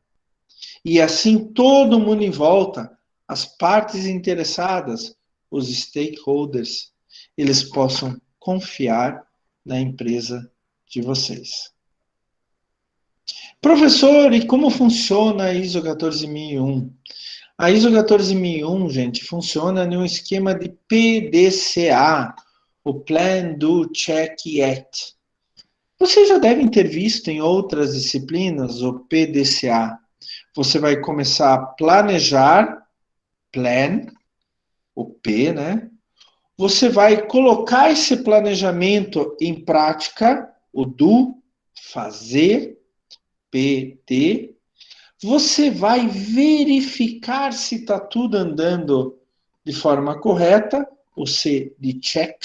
E assim todo mundo em volta, as partes interessadas, os stakeholders, eles possam confiar na empresa de vocês. Professor, e como funciona a ISO 14001? A ISO 14001, gente, funciona num esquema de PDCA, o Plan, Do, Check, Act. Vocês já devem ter visto em outras disciplinas o PDCA. Você vai começar a planejar, plan, o P, né? Você vai colocar esse planejamento em prática, o do, fazer, PT. Você vai verificar se está tudo andando de forma correta, o C de check.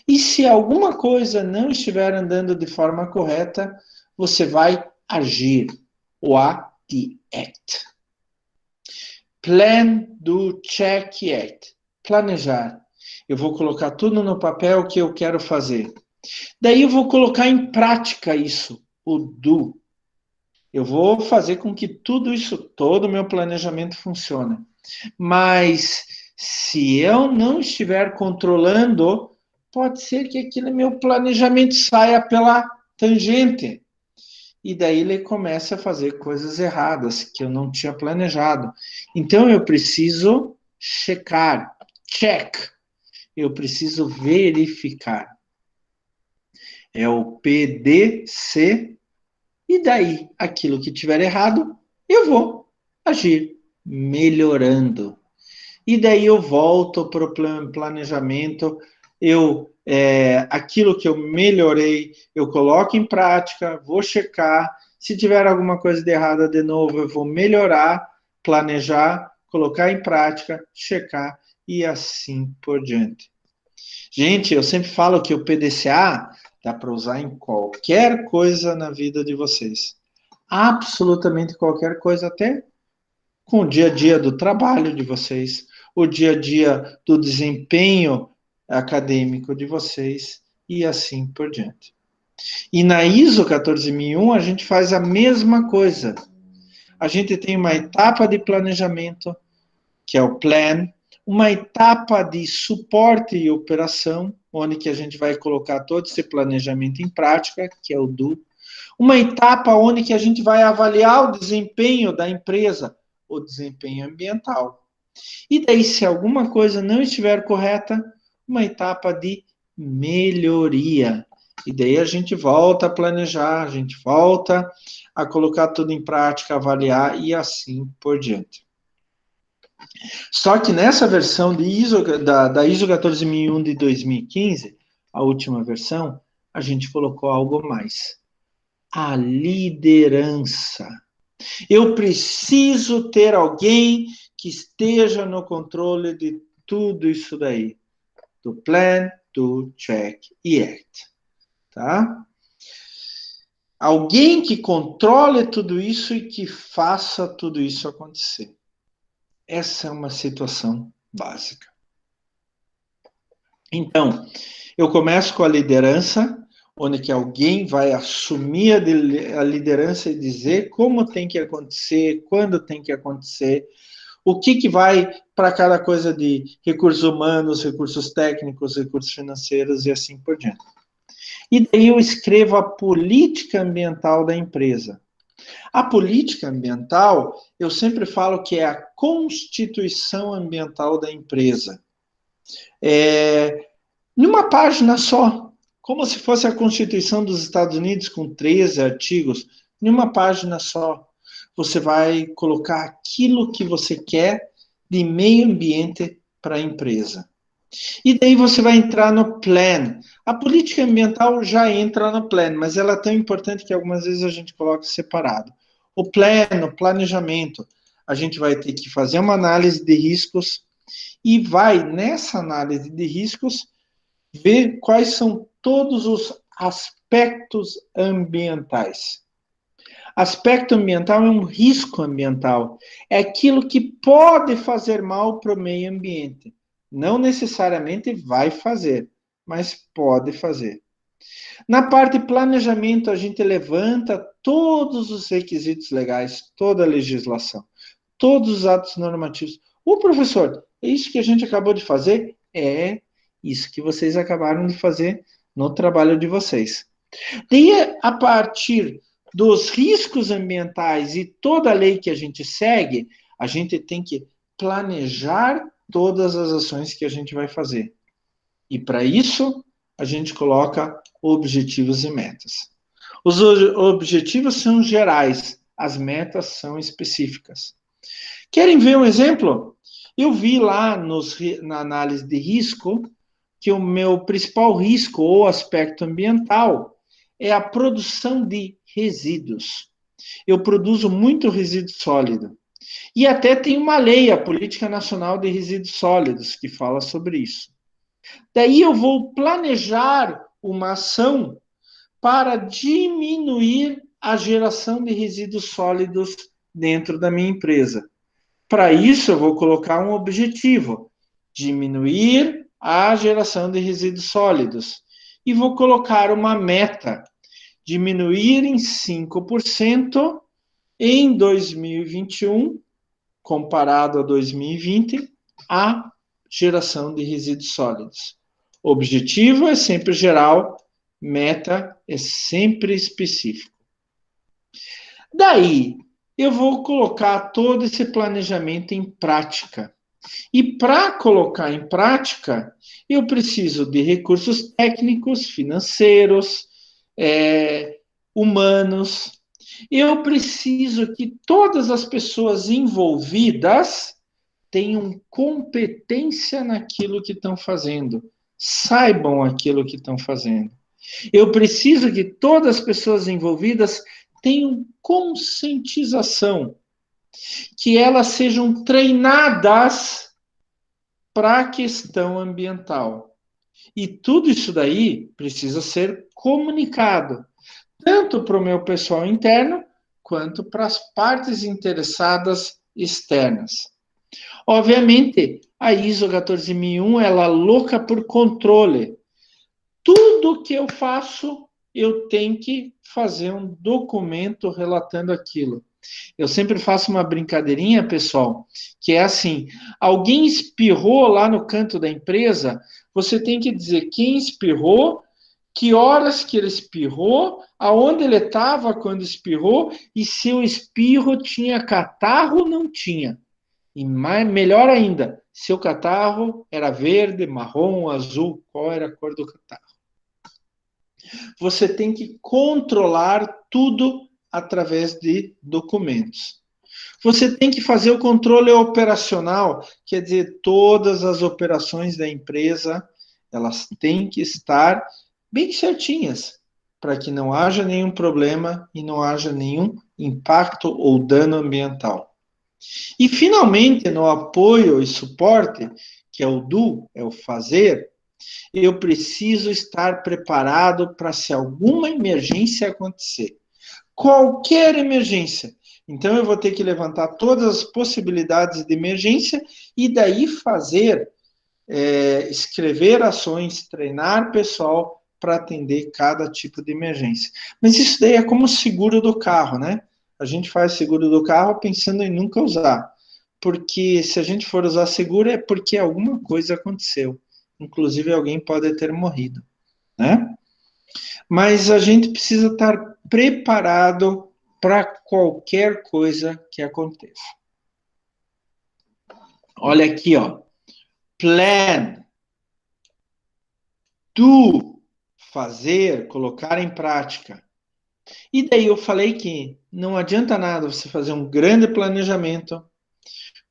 E se alguma coisa não estiver andando de forma correta, você vai agir, o A de act. Plan, do, check, act. Planejar. Eu vou colocar tudo no papel que eu quero fazer. Daí eu vou colocar em prática isso, o do. Eu vou fazer com que tudo isso, todo o meu planejamento funcione. Mas se eu não estiver controlando, pode ser que aquele meu planejamento saia pela tangente. E daí ele começa a fazer coisas erradas que eu não tinha planejado. Então eu preciso checar, check. Eu preciso verificar. É o PDC. E daí, aquilo que tiver errado, eu vou agir melhorando. E daí eu volto para o planejamento aquilo que eu melhorei, eu coloco em prática, vou checar. Se tiver alguma coisa de errada de novo, eu vou melhorar, planejar, colocar em prática, checar e assim por diante. Gente, eu sempre falo que o PDCA dá para usar em qualquer coisa na vida de vocês. Absolutamente qualquer coisa, até com o dia a dia do trabalho de vocês, o dia a dia do desempenho acadêmico de vocês e assim por diante. E na ISO 14001 a gente faz a mesma coisa. A gente tem uma etapa de planejamento, que é o plan, uma etapa de suporte e operação, onde que a gente vai colocar todo esse planejamento em prática, que é o do. Uma etapa onde que a gente vai avaliar o desempenho da empresa, o desempenho ambiental. E daí, se alguma coisa não estiver correta, uma etapa de melhoria. E daí a gente volta a planejar, a gente volta a colocar tudo em prática, avaliar e assim por diante. Só que nessa versão de da ISO 14001 de 2015, a última versão, a gente colocou algo mais. A liderança. Eu preciso ter alguém que esteja no controle de tudo isso daí. Do plan, do check e act. Tá? Alguém que controle tudo isso e que faça tudo isso acontecer. Essa é uma situação básica. Então, eu começo com a liderança, onde que alguém vai assumir a liderança e dizer como tem que acontecer, quando tem que acontecer, o que vai para cada coisa de recursos humanos, recursos técnicos, recursos financeiros e assim por diante. E daí eu escrevo a política ambiental da empresa. A política ambiental, eu sempre falo que é a constituição ambiental da empresa. Numa página só, como se fosse a Constituição dos Estados Unidos, com 13 artigos, numa página só. Você vai colocar aquilo que você quer de meio ambiente para a empresa. E daí você vai entrar no plan. A política ambiental já entra no plan, mas ela é tão importante que algumas vezes a gente coloca separado. O plan, o planejamento, a gente vai ter que fazer uma análise de riscos e vai, nessa análise de riscos, ver quais são todos os aspectos ambientais. Aspecto ambiental é um risco ambiental. É aquilo que pode fazer mal para o meio ambiente. Não necessariamente vai fazer, mas pode fazer. Na parte de planejamento, a gente levanta todos os requisitos legais, toda a legislação, todos os atos normativos. O professor, é isso que a gente acabou de fazer? É isso que vocês acabaram de fazer no trabalho de vocês. Daí, a partir dos riscos ambientais e toda a lei que a gente segue, a gente tem que planejar todas as ações que a gente vai fazer. E para isso, a gente coloca objetivos e metas. Os objetivos são gerais, as metas são específicas. Querem ver um exemplo? Eu vi lá na análise de risco que o meu principal risco ou aspecto ambiental é a produção de resíduos. Eu produzo muito resíduo sólido. E até tem uma lei, a Política Nacional de Resíduos Sólidos, que fala sobre isso. Daí eu vou planejar uma ação para diminuir a geração de resíduos sólidos dentro da minha empresa. Para isso, eu vou colocar um objetivo: diminuir a geração de resíduos sólidos. E vou colocar uma meta: diminuir em 5% em 2021, comparado a 2020, a geração de resíduos sólidos. O objetivo é sempre geral, meta é sempre específico. Daí, eu vou colocar todo esse planejamento em prática. E para colocar em prática, eu preciso de recursos técnicos, financeiros, humanos. Eu preciso que todas as pessoas envolvidas tenham competência naquilo que estão fazendo, saibam aquilo que estão fazendo. Eu preciso que todas as pessoas envolvidas tenham conscientização, que elas sejam treinadas para a questão ambiental. E tudo isso daí precisa ser comunicado, tanto para o meu pessoal interno, quanto para as partes interessadas externas. Obviamente, a ISO 14001 ela é louca por controle. Tudo que eu faço, eu tenho que fazer um documento relatando aquilo. Eu sempre faço uma brincadeirinha, pessoal, que é assim: alguém espirrou lá no canto da empresa, você tem que dizer quem espirrou, que horas que ele espirrou, aonde ele estava quando espirrou e se o espirro tinha catarro ou não tinha. E melhor ainda, se o catarro era verde, marrom, azul, qual era a cor do catarro. Você tem que controlar tudo através de documentos. Você tem que fazer o controle operacional, quer dizer, todas as operações da empresa, elas têm que estar bem certinhas, para que não haja nenhum problema e não haja nenhum impacto ou dano ambiental. E, finalmente, no apoio e suporte, que é o do, é o fazer, eu preciso estar preparado para se alguma emergência acontecer. Qualquer emergência. Então, eu vou ter que levantar todas as possibilidades de emergência e daí fazer, escrever ações, treinar pessoal para atender cada tipo de emergência. Mas isso daí é como o seguro do carro, né? A gente faz seguro do carro pensando em nunca usar. Porque se a gente for usar seguro é porque alguma coisa aconteceu. Inclusive, alguém pode ter morrido, né? Mas a gente precisa estar preparado para qualquer coisa que aconteça. Olha aqui, ó. Plan. Do. Fazer, colocar em prática. E daí eu falei que não adianta nada você fazer um grande planejamento,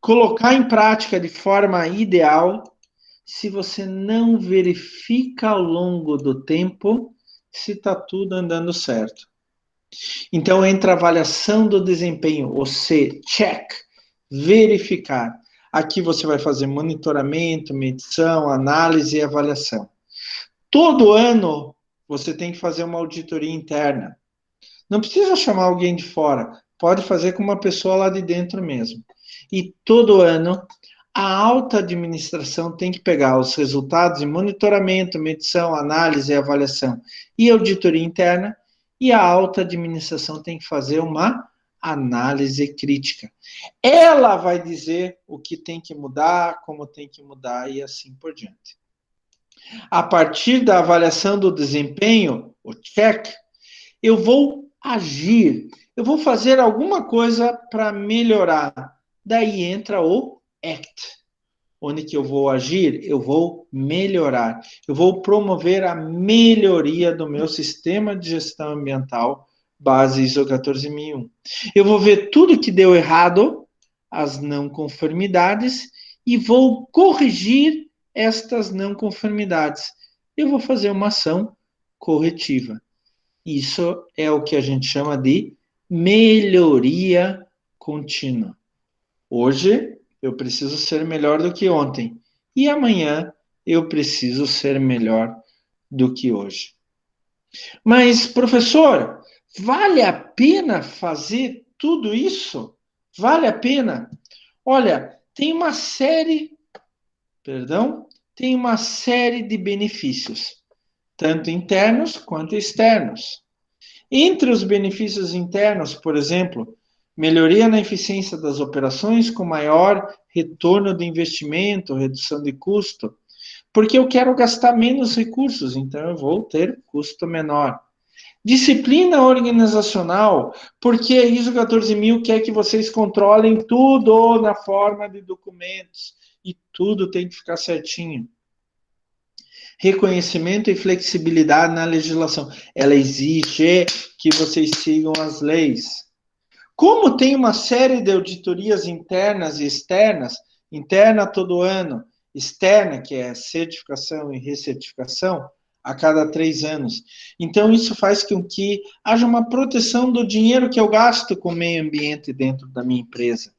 colocar em prática de forma ideal, se você não verifica ao longo do tempo se está tudo andando certo. Então, entra a avaliação do desempenho, o C, check, verificar. Aqui você vai fazer monitoramento, medição, análise e avaliação. Todo ano, você tem que fazer uma auditoria interna. Não precisa chamar alguém de fora, pode fazer com uma pessoa lá de dentro mesmo. E todo ano, a alta administração tem que pegar os resultados de monitoramento, medição, análise e avaliação e auditoria interna, e a alta administração tem que fazer uma análise crítica. Ela vai dizer o que tem que mudar, como tem que mudar e assim por diante. A partir da avaliação do desempenho, o check, eu vou agir, eu vou fazer alguma coisa para melhorar. Daí entra o act. Onde que eu vou agir? Eu vou melhorar. Eu vou promover a melhoria do meu sistema de gestão ambiental, base ISO 14001. Eu vou ver tudo que deu errado, as não conformidades, e vou corrigir estas não conformidades. Eu vou fazer uma ação corretiva. Isso é o que a gente chama de melhoria contínua. Hoje, eu preciso ser melhor do que ontem. E amanhã, eu preciso ser melhor do que hoje. Mas, professor, vale a pena fazer tudo isso? Vale a pena? Olha, tem uma série de benefícios, tanto internos quanto externos. Entre os benefícios internos, por exemplo, melhoria na eficiência das operações com maior retorno de investimento, redução de custo, porque eu quero gastar menos recursos, então eu vou ter custo menor. Disciplina organizacional, porque a ISO 14000 quer que vocês controlem tudo na forma de documentos e tudo tem que ficar certinho. Reconhecimento e flexibilidade na legislação. Ela exige que vocês sigam as leis. Como tem uma série de auditorias internas e externas, interna todo ano, externa, que é certificação e recertificação, a cada 3 anos. Então, isso faz com que haja uma proteção do dinheiro que eu gasto com o meio ambiente dentro da minha empresa.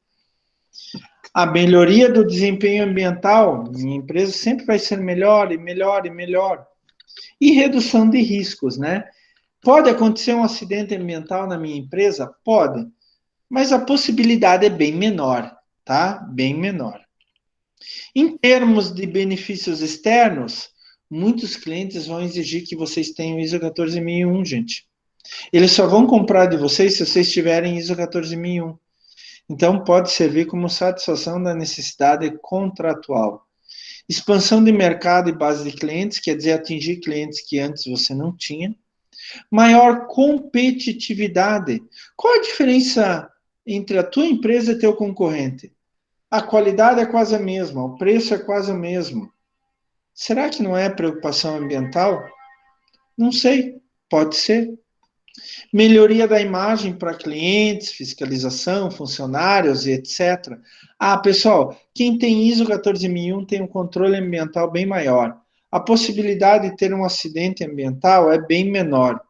A melhoria do desempenho ambiental, minha empresa sempre vai ser melhor e melhor e melhor. E redução de riscos, né? Pode acontecer um acidente ambiental na minha empresa? Pode, mas a possibilidade é bem menor, tá? Bem menor. Em termos de benefícios externos, muitos clientes vão exigir que vocês tenham ISO 14001, gente. Eles só vão comprar de vocês se vocês tiverem ISO 14001. Então, pode servir como satisfação da necessidade contratual. Expansão de mercado e base de clientes, quer dizer, atingir clientes que antes você não tinha. Maior competitividade. Qual a diferença entre a tua empresa e teu concorrente? A qualidade é quase a mesma, o preço é quase o mesmo. Será que não é preocupação ambiental? Não sei, pode ser. Melhoria da imagem para clientes, fiscalização, funcionários e etc. Ah, pessoal, quem tem ISO 14001 tem um controle ambiental bem maior. A possibilidade de ter um acidente ambiental é bem menor.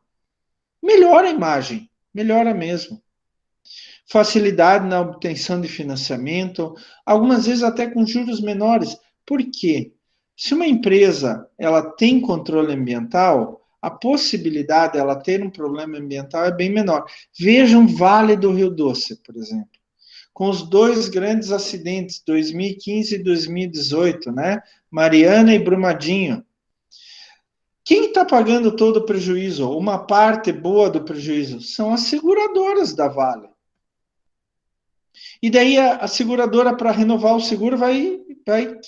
Melhora a imagem, melhora mesmo. Facilidade na obtenção de financiamento, algumas vezes até com juros menores. Por quê? Se uma empresa ela tem controle ambiental, a possibilidade dela ter um problema ambiental é bem menor. Vejam Vale do Rio Doce, por exemplo, com os dois grandes acidentes, 2015 e 2018, né? Mariana e Brumadinho. Quem está pagando todo o prejuízo, uma parte boa do prejuízo, são as seguradoras da Vale. E daí a seguradora, para renovar o seguro, vai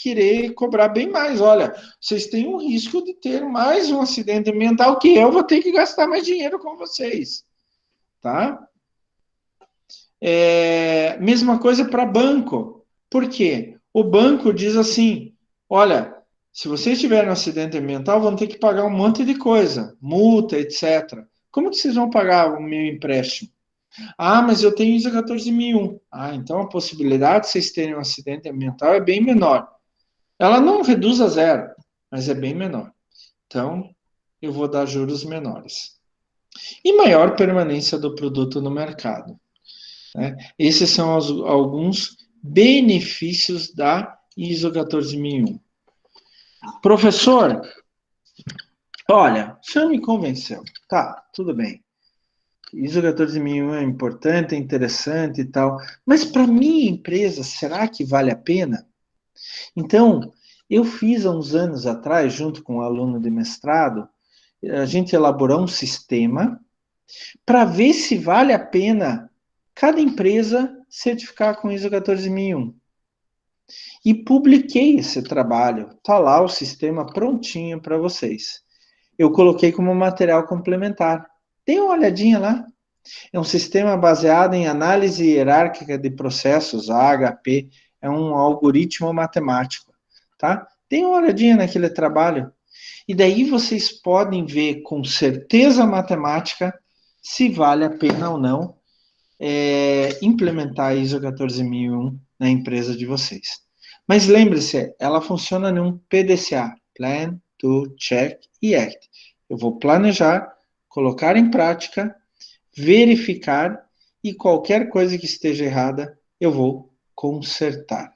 querer cobrar bem mais. Olha, vocês têm um risco de ter mais um acidente ambiental que eu vou ter que gastar mais dinheiro com vocês. Tá? Mesma coisa para banco. Por quê? O banco diz assim, olha, se vocês tiverem um acidente ambiental, vão ter que pagar um monte de coisa, multa, etc. Como que vocês vão pagar o meu empréstimo? Ah, mas eu tenho ISO 14001. Ah, então a possibilidade de vocês terem um acidente ambiental é bem menor. Ela não reduz a zero, mas é bem menor. Então, eu vou dar juros menores. E maior permanência do produto no mercado. Né? Esses são alguns benefícios da ISO 14001. Professor, olha, o senhor me convenceu. Tá, tudo bem. ISO 14001 é importante, é interessante e tal, mas para minha empresa, será que vale a pena? Então, eu fiz há uns anos atrás, junto com um aluno de mestrado, a gente elaborou um sistema para ver se vale a pena cada empresa certificar com ISO 14001. E publiquei esse trabalho. Está lá o sistema prontinho para vocês. Eu coloquei como material complementar. Dê uma olhadinha lá. É um sistema baseado em análise hierárquica de processos, AHP, é um algoritmo matemático, tá? Dê uma olhadinha naquele trabalho. E daí vocês podem ver com certeza matemática se vale a pena ou não implementar a ISO 14001 na empresa de vocês. Mas lembre-se, ela funciona num PDCA, Plan, Do, Check e Act. Eu vou planejar, colocar em prática, verificar e qualquer coisa que esteja errada, eu vou consertar.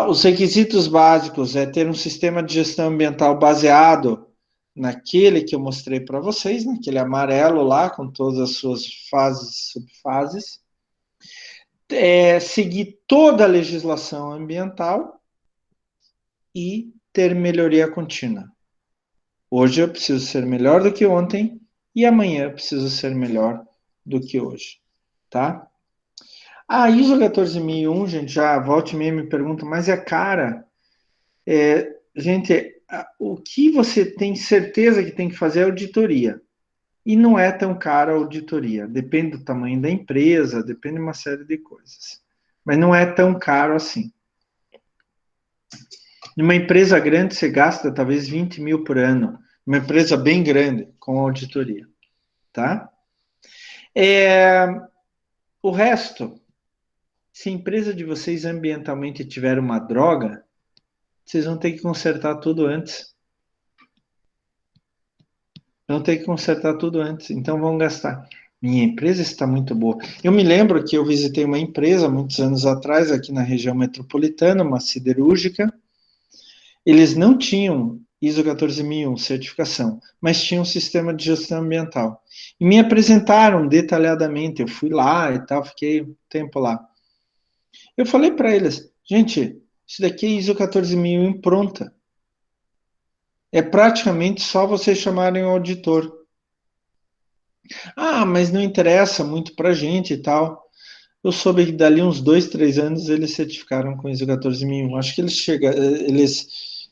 Os requisitos básicos é ter um sistema de gestão ambiental baseado naquele que eu mostrei para vocês, naquele amarelo lá, com todas as suas fases, subfases. Seguir toda a legislação ambiental e ter melhoria contínua. Hoje eu preciso ser melhor do que ontem e amanhã eu preciso ser melhor do que hoje, tá? A ISO 14001, gente, já volta e meia me pergunta, mas é cara? Gente, o que você tem certeza que tem que fazer é auditoria. E não é tão cara a auditoria. Depende do tamanho da empresa, depende de uma série de coisas. Mas não é tão caro assim. Numa empresa grande, você gasta talvez 20 mil por ano. Uma empresa bem grande, com auditoria. Tá? O resto, se a empresa de vocês ambientalmente tiver uma droga, Vocês vão ter que consertar tudo antes. Vão ter que consertar tudo antes, então vão gastar. Minha empresa está muito boa. Eu me lembro que eu visitei uma empresa muitos anos atrás, aqui na região metropolitana, uma siderúrgica. Eles não tinham ISO 14001 certificação, mas tinham um sistema de gestão ambiental. E me apresentaram detalhadamente. Eu fui lá e tal, fiquei um tempo lá. Eu falei para eles, gente, isso daqui é ISO 14001 pronta. É praticamente só vocês chamarem o auditor. Ah, mas não interessa muito para a gente e tal. Eu soube que dali uns 2, 3 anos eles certificaram com ISO 14001. Acho que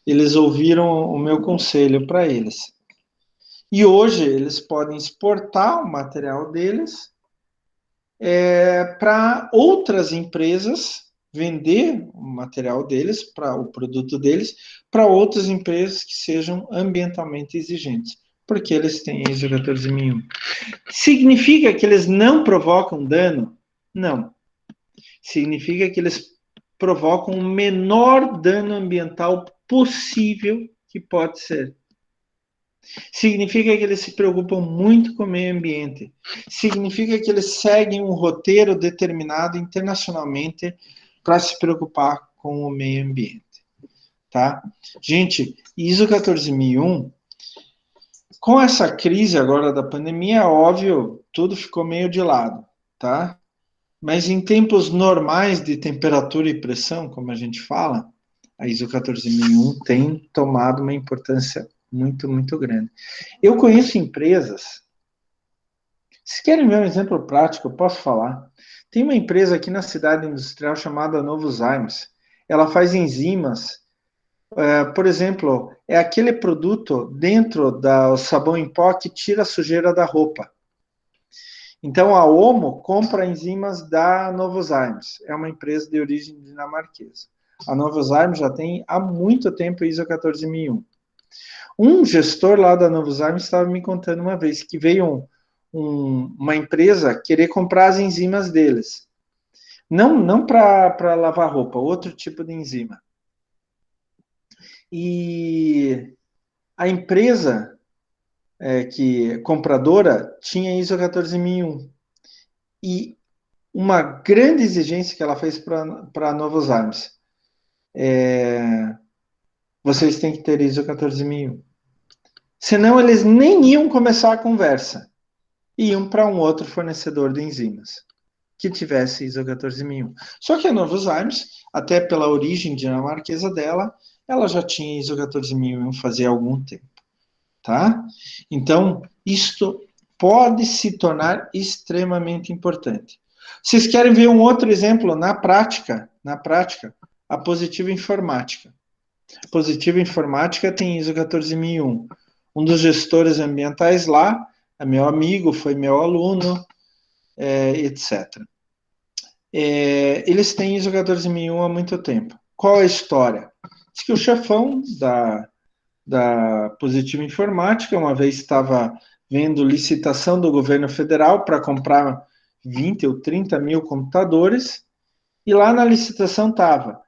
eles ouviram o meu conselho para eles. E hoje eles podem exportar o material deles para outras empresas, vender o material deles, para o produto deles, para outras empresas que sejam ambientalmente exigentes, porque eles têm ISO 14001. Significa que eles não provocam dano? Não. Significa que eles provocam o menor dano ambiental possível que pode ser. Significa que eles se preocupam muito com o meio ambiente. Significa que eles seguem um roteiro determinado internacionalmente para se preocupar com o meio ambiente. Tá? Gente, ISO 14001, com essa crise agora da pandemia, é óbvio, tudo ficou meio de lado, tá? Mas em tempos normais de temperatura e pressão, como a gente fala, a ISO 14001 tem tomado uma importância muito, muito grande. Eu conheço empresas, se querem ver um exemplo prático, eu posso falar. Tem uma empresa aqui na cidade industrial chamada Novozymes. Ela faz enzimas, por exemplo, é aquele produto dentro do sabão em pó que tira a sujeira da roupa. Então, a Omo compra enzimas da Novozymes. É uma empresa de origem dinamarquesa. A Novozymes já tem há muito tempo ISO 14001. Um gestor lá da Novozymes estava me contando uma vez que veio uma empresa querer comprar as enzimas deles. Não para lavar roupa, outro tipo de enzima. E a empresa que compradora tinha ISO 14001. E uma grande exigência que ela fez para a Novozymes. Vocês têm que ter ISO 14001. Senão eles nem iam começar a conversa. Iam para um outro fornecedor de enzimas que tivesse ISO 14001. Só que a Novozymes, até pela origem dinamarquesa dela, ela já tinha ISO 14001 fazia algum tempo. Tá? Então, isto pode se tornar extremamente importante. Vocês querem ver um outro exemplo na prática? Na prática, a Positiva Informática. A Positiva Informática tem ISO 14001. Um dos gestores ambientais lá é meu amigo, foi meu aluno, etc. Eles têm ISO 14001 há muito tempo. Qual é a história? Diz que o chefão da Positiva Informática uma vez estava vendo licitação do governo federal para comprar 20 ou 30 mil computadores, e lá na licitação estava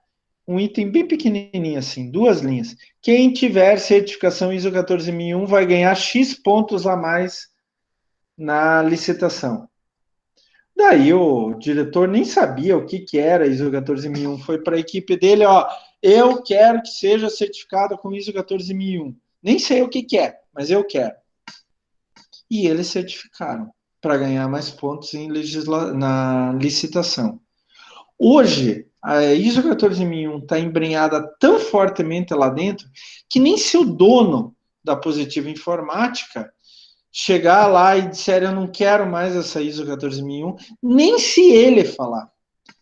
um item bem pequenininho assim, 2 linhas. Quem tiver certificação ISO 14001 vai ganhar X pontos a mais na licitação. Daí o diretor nem sabia o que era ISO 14001, foi para a equipe dele, ó, eu quero que seja certificado com ISO 14001. Nem sei o que é, mas eu quero. E eles certificaram para ganhar mais pontos na licitação. Hoje, a ISO 14001 está embrenhada tão fortemente lá dentro que nem se o dono da Positiva Informática chegar lá e disser eu não quero mais essa ISO 14001, nem se ele falar,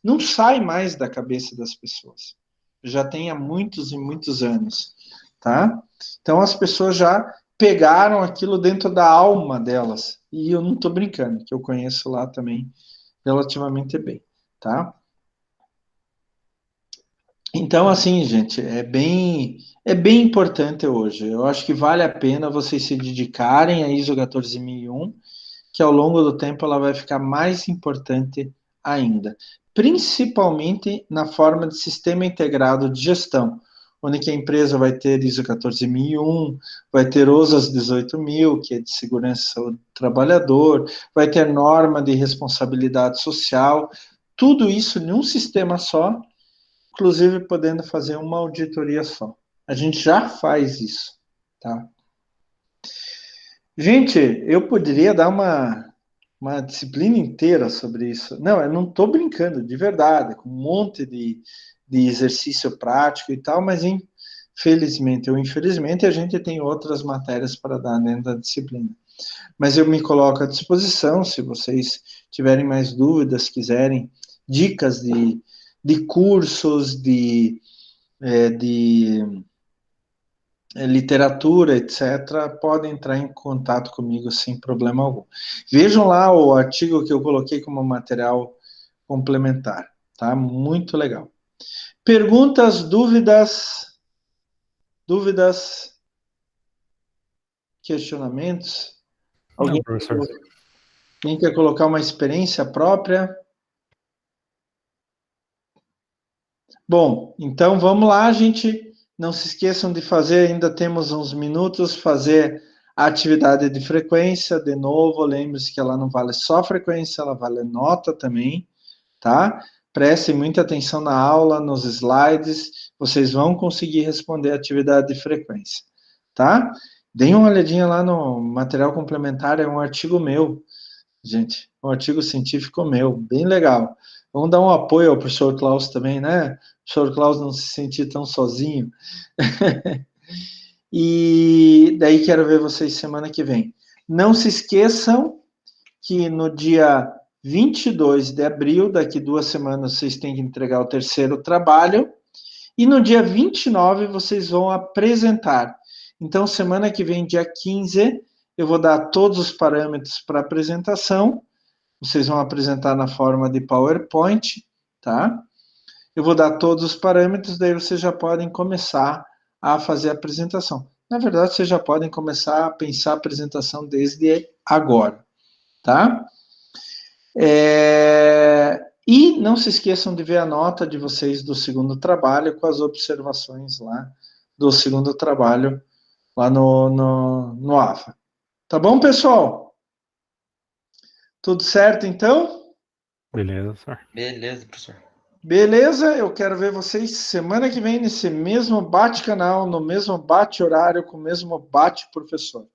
não sai mais da cabeça das pessoas. Já tem há muitos e muitos anos, tá? Então as pessoas já pegaram aquilo dentro da alma delas. E eu não estou brincando, que eu conheço lá também relativamente bem, tá? Então, assim, gente, é bem importante hoje. Eu acho que vale a pena vocês se dedicarem a ISO 14001, que ao longo do tempo ela vai ficar mais importante ainda, principalmente na forma de sistema integrado de gestão. onde que a empresa vai ter ISO 14001, vai ter OSAS 18000, que é de segurança do trabalhador, vai ter norma de responsabilidade social, tudo isso em um sistema só, inclusive podendo fazer uma auditoria só. A gente já faz isso, tá? Gente, eu poderia dar uma disciplina inteira sobre isso. Não, eu não estou brincando, de verdade, com um monte de exercício prático e tal, mas infelizmente ou infelizmente a gente tem outras matérias para dar dentro da disciplina. Mas eu me coloco à disposição, se vocês tiverem mais dúvidas, quiserem dicas de cursos, de literatura, etc., podem entrar em contato comigo sem problema algum. Vejam lá o artigo que eu coloquei como material complementar, tá? Muito legal. Perguntas, dúvidas, questionamentos? Não, Alguém professor. quem quer colocar uma experiência própria? Bom, então vamos lá, gente. Não se esqueçam de fazer, ainda temos uns minutos, fazer a atividade de frequência. De novo, lembre-se que ela não vale só frequência, ela vale nota também, tá? Prestem muita atenção na aula, nos slides, vocês vão conseguir responder a atividade de frequência, tá? Deem uma olhadinha lá no material complementar, é um artigo meu, gente, um artigo científico meu, bem legal. Vamos dar um apoio ao professor Klaus também, né? O professor Klaus não se sentir tão sozinho. E daí quero ver vocês semana que vem. Não se esqueçam que no dia 22 de abril, daqui 2 semanas, vocês têm que entregar o terceiro trabalho. E no dia 29, vocês vão apresentar. Então, semana que vem, dia 15, eu vou dar todos os parâmetros para a apresentação. Vocês vão apresentar na forma de PowerPoint, tá? Eu vou dar todos os parâmetros, daí vocês já podem começar a fazer a apresentação. Na verdade, vocês já podem começar a pensar a apresentação desde agora, tá? E não se esqueçam de ver a nota de vocês do segundo trabalho com as observações lá do segundo trabalho lá no AFA. Tá bom, pessoal? Tudo certo, então? Beleza, senhor. Beleza, professor. Beleza, eu quero ver vocês semana que vem nesse mesmo bate-canal, no mesmo bate-horário, com o mesmo bate-professor.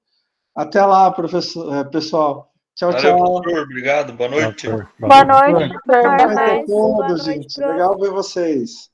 Até lá, professor, pessoal. Tchau, Valeu, tchau. professor. Obrigado. Boa noite. Professor, Boa valeu. noite, professor. Boa Até noite a mais. todos, Boa noite, gente. prof. Legal ver vocês.